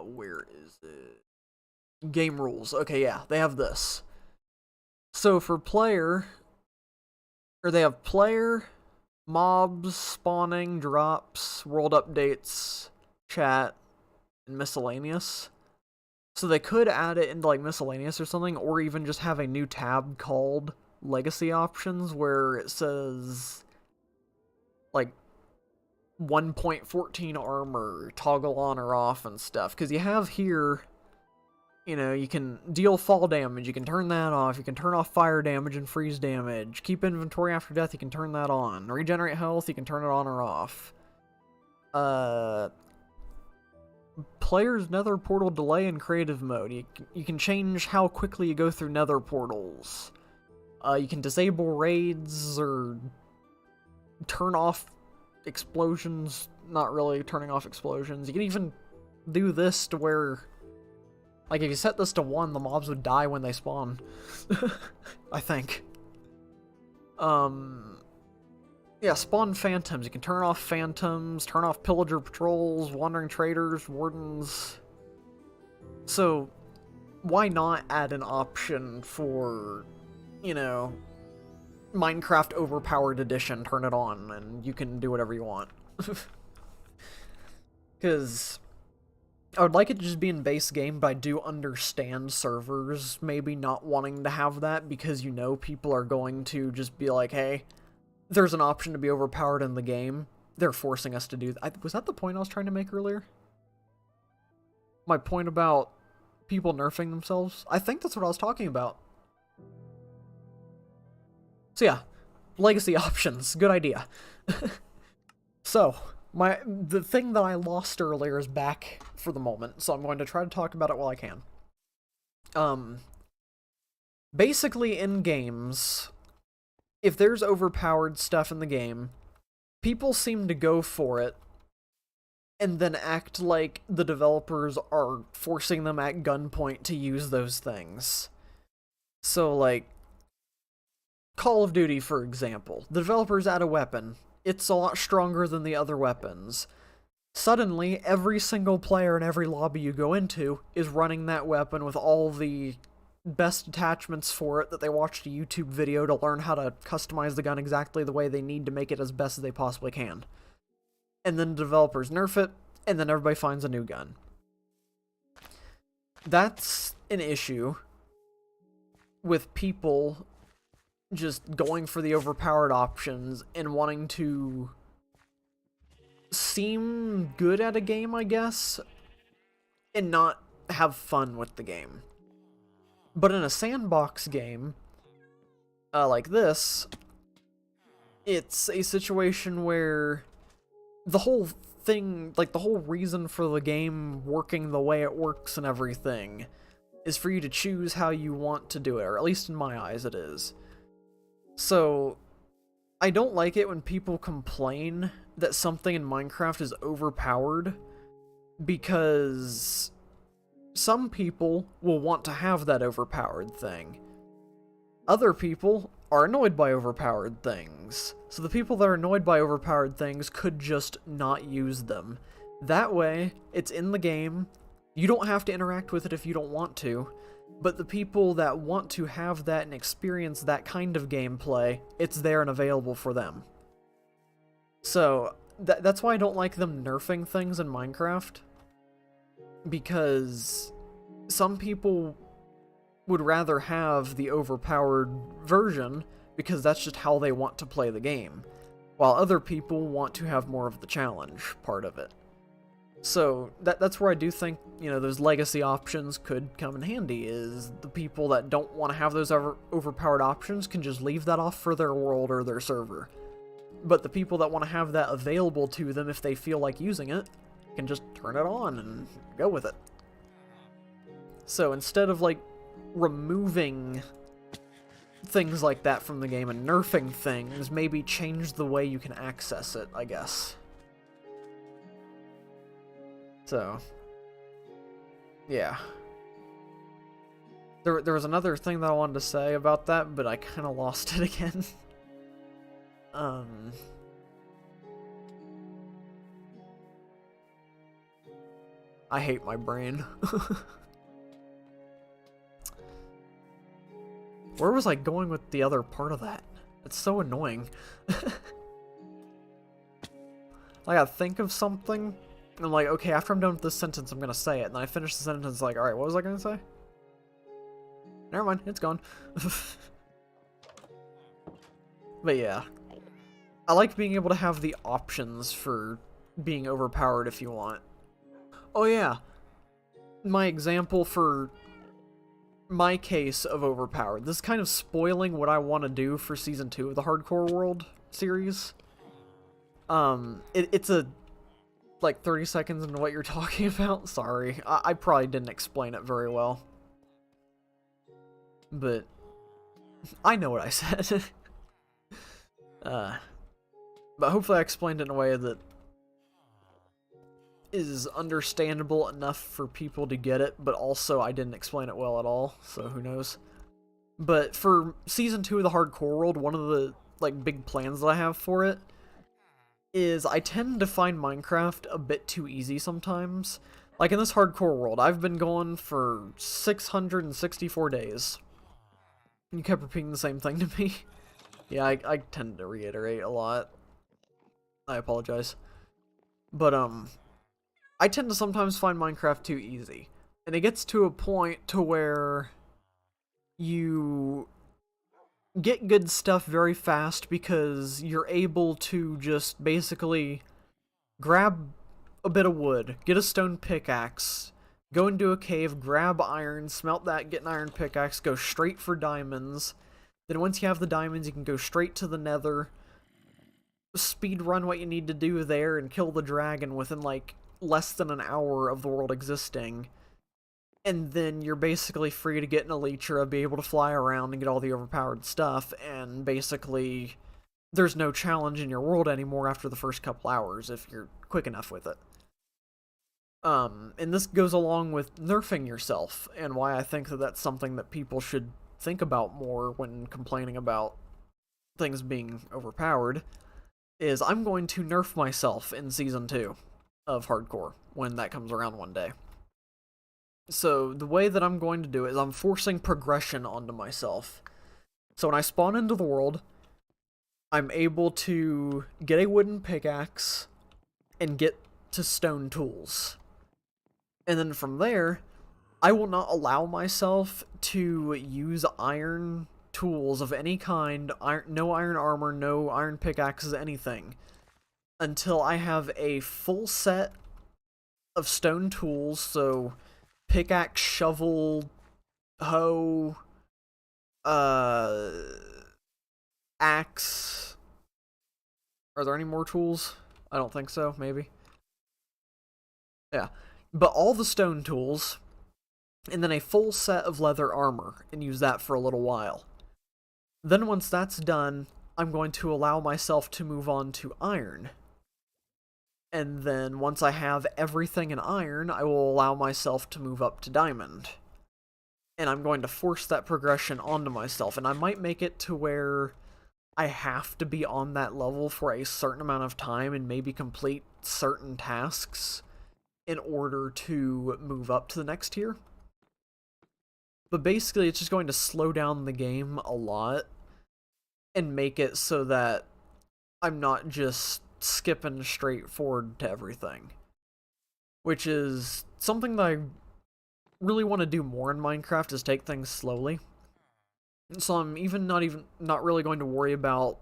Speaker 1: Where is it? Game rules. Okay, yeah, they have this. So for player, or they have player, mobs, spawning, drops, world updates, chat, and miscellaneous. So they could add it into like miscellaneous or something, or even just have a new tab called legacy options where it says like 1.14 armor, toggle on or off and stuff. Because you have here, you know, you can deal fall damage, you can turn that off, you can turn off fire damage and freeze damage, keep inventory after death, you can turn that on, regenerate health, you can turn it on or off. Player's nether portal delay in creative mode, you can change how quickly you go through nether portals. You can disable raids or turn off explosions, not really turning off explosions. You can even do this to where, like, if you set this to 1, the mobs would die when they spawn. I think. Yeah, spawn phantoms. You can turn off phantoms, turn off pillager patrols, wandering traders, wardens. So, why not add an option for, you know, Minecraft Overpowered Edition, turn it on, and you can do whatever you want. Because, I would like it to just be in base game, but I do understand servers maybe not wanting to have that because you know people are going to just be like, hey, there's an option to be overpowered in the game. They're forcing us to do that. Was that the point I was trying to make earlier? My point about people nerfing themselves? I think that's what I was talking about. So yeah, legacy options. Good idea. So, the thing that I lost earlier is back for the moment, so I'm going to try to talk about it while I can. Basically in games, if there's overpowered stuff in the game, people seem to go for it and then act like the developers are forcing them at gunpoint to use those things. So, like, Call of Duty, for example. The developers add a weapon. It's a lot stronger than the other weapons. Suddenly, every single player in every lobby you go into is running that weapon with all the best attachments for it that they watched a YouTube video to learn how to customize the gun exactly the way they need to make it as best as they possibly can. And then developers nerf it, and then everybody finds a new gun. That's an issue with people just going for the overpowered options and wanting to seem good at a game, I guess, and not have fun with the game. But in a sandbox game, like this, it's a situation where the whole thing, like the whole reason for the game working the way it works and everything, is for you to choose how you want to do it, or at least in my eyes it is. So, I don't like it when people complain that something in Minecraft is overpowered, because some people will want to have that overpowered thing. Other people are annoyed by overpowered things. So the people that are annoyed by overpowered things could just not use them. That way, it's in the game, you don't have to interact with it if you don't want to, but the people that want to have that and experience that kind of gameplay, it's there and available for them. So, that's why I don't like them nerfing things in Minecraft. Because some people would rather have the overpowered version because that's just how they want to play the game, while other people want to have more of the challenge part of it. So that's where I do think, those legacy options could come in handy, is the people that don't want to have those overpowered options can just leave that off for their world or their server. But the people that want to have that available to them if they feel like using it can just turn it on and go with it. So instead of, removing things like that from the game and nerfing things, maybe change the way you can access it, I guess. So, yeah. There was another thing that I wanted to say about that, but I kind of lost it again. I hate my brain. Where was I going with the other part of that? It's so annoying. I gotta think of something, and I'm like, okay, after I'm done with this sentence, I'm gonna say it, and then I finish the sentence like, alright, what was I gonna say? Never mind, it's gone. But yeah. I like being able to have the options for being overpowered if you want. Oh yeah. My example for my case of overpowered. This is kind of spoiling what I want to do for Season 2 of the Hardcore World series. It's a 30 seconds into what you're talking about. Sorry, I probably didn't explain it very well. But I know what I said. But hopefully I explained it in a way that is understandable enough for people to get it, but also I didn't explain it well at all, so who knows. But for Season 2 of the Hardcore World, one of the big plans that I have for it is I tend to find Minecraft a bit too easy sometimes. Like in this Hardcore World, I've been going for 664 days. You kept repeating the same thing to me. Yeah, I tend to reiterate a lot. I apologize. But, I tend to sometimes find Minecraft too easy. And it gets to a point to where you get good stuff very fast because you're able to just basically grab a bit of wood, get a stone pickaxe, go into a cave, grab iron, smelt that, get an iron pickaxe, go straight for diamonds. Then once you have the diamonds, you can go straight to the nether, speed run what you need to do there, and kill the dragon within like less than an hour of the world existing. And then you're basically free to get an elytra, be able to fly around and get all the overpowered stuff, and basically there's no challenge in your world anymore after the first couple hours if you're quick enough with it. And this goes along with nerfing yourself, and why I think that that's something that people should think about more when complaining about things being overpowered, is I'm going to nerf myself in Season 2 of Hardcore when that comes around one day. So the way that I'm going to do it is I'm forcing progression onto myself. So when I spawn into the world, I'm able to get a wooden pickaxe and get to stone tools. And then from there, I will not allow myself to use iron tools of any kind, no iron armor, no iron pickaxes, anything, until I have a full set of stone tools, so pickaxe, shovel, hoe, axe. Are there any more tools? I don't think so, maybe. Yeah. But all the stone tools, and then a full set of leather armor, and use that for a little while. Then once that's done, I'm going to allow myself to move on to iron. And then once I have everything in iron, I will allow myself to move up to diamond. And I'm going to force that progression onto myself, and I might make it to where I have to be on that level for a certain amount of time and maybe complete certain tasks in order to move up to the next tier. But basically, it's just going to slow down the game a lot and make it so that I'm not just skipping straight forward to everything. Which is something that I really want to do more in Minecraft, is take things slowly. So I'm not really going to worry about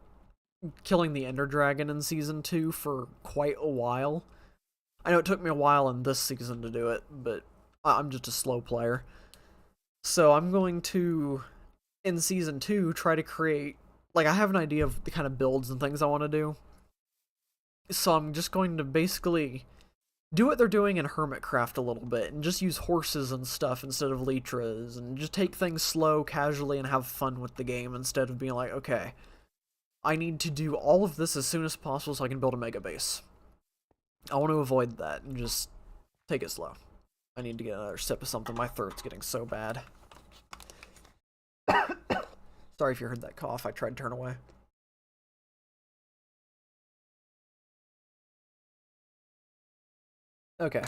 Speaker 1: killing the Ender Dragon in Season 2 for quite a while. I know it took me a while in this season to do it, but I'm just a slow player. So I'm going to, in Season 2, try to create, like, I have an idea of the kind of builds and things I want to do. So I'm just going to basically do what they're doing in Hermitcraft a little bit, and just use horses and stuff instead of elytras, and just take things slow, casually, and have fun with the game instead of being like, okay, I need to do all of this as soon as possible so I can build a mega base. I want to avoid that and just take it slow. I need to get another sip of something. My throat's getting so bad. Sorry if you heard that cough. I tried to turn away. Okay.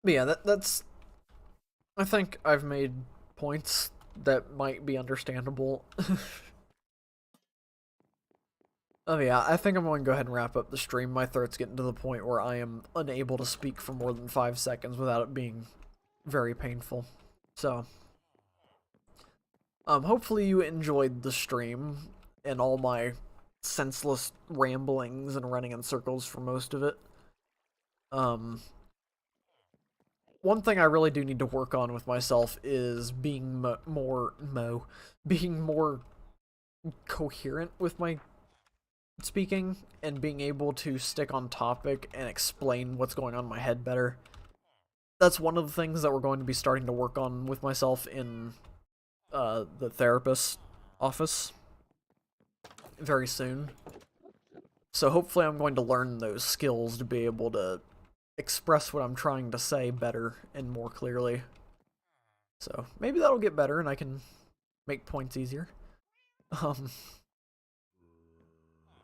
Speaker 1: But yeah, that's... I think I've made points that might be understandable. Oh yeah, I think I'm going to go ahead and wrap up the stream. My throat's getting to the point where I am unable to speak for more than 5 seconds without it being very painful. So, hopefully you enjoyed the stream and all my senseless ramblings and running in circles for most of it. One thing I really do need to work on with myself is being being more coherent with my speaking, and being able to stick on topic and explain what's going on in my head better. That's one of the things that we're going to be starting to work on with myself in the therapist's office very soon. So hopefully I'm going to learn those skills to be able to express what I'm trying to say better and more clearly. So maybe that'll get better and I can make points easier.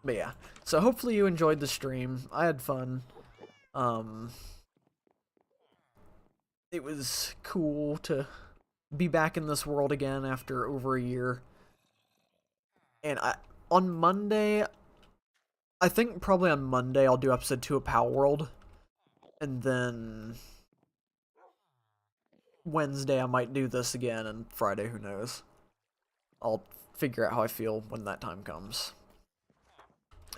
Speaker 1: But yeah, so hopefully you enjoyed the stream. I had fun. It was cool to be back in this world again after over a year. And on Monday, I think probably on Monday I'll do episode 2 of Palworld. And then Wednesday I might do this again, and Friday, who knows. I'll figure out how I feel when that time comes.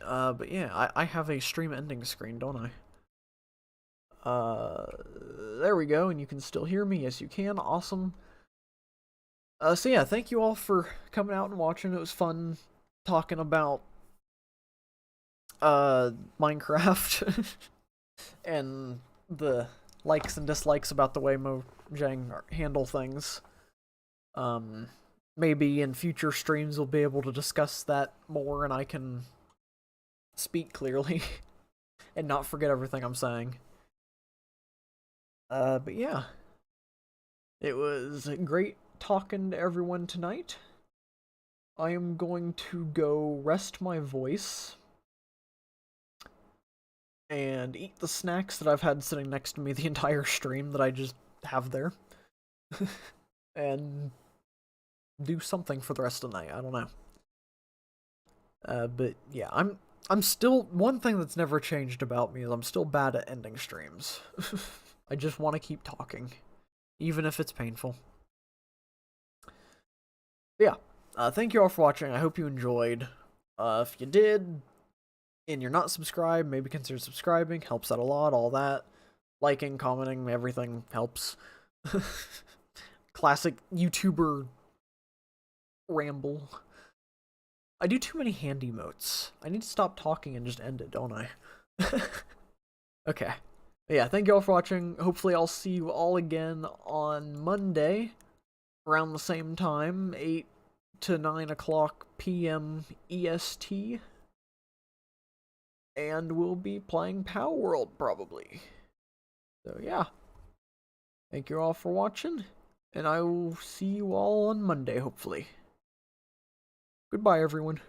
Speaker 1: But yeah, I have a stream ending screen, don't I? There we go, and you can still hear me. Yes, you can. Awesome. So yeah, thank you all for coming out and watching. It was fun talking about Minecraft and the likes and dislikes about the way Mojang handle things. Maybe in future streams we'll be able to discuss that more and I can speak clearly and not forget everything I'm saying. But yeah. It was great talking to everyone tonight. I am going to go rest my voice and eat the snacks that I've had sitting next to me the entire stream that I just have there. And do something for the rest of the night. I don't know. But yeah, I'm still, one thing that's never changed about me is I'm still bad at ending streams. I just want to keep talking, even if it's painful. But yeah, thank you all for watching. I hope you enjoyed. If you did, and you're not subscribed, maybe consider subscribing. Helps out a lot, all that. Liking, commenting, everything helps. Classic YouTuber ramble. I do too many hand emotes. I need to stop talking and just end it, don't I? Okay. But yeah, thank you all for watching. Hopefully I'll see you all again on Monday around the same time, 8 to 9 o'clock p.m. EST. And we'll be playing Palworld, probably. So yeah. Thank you all for watching, and I will see you all on Monday, hopefully. Goodbye, everyone.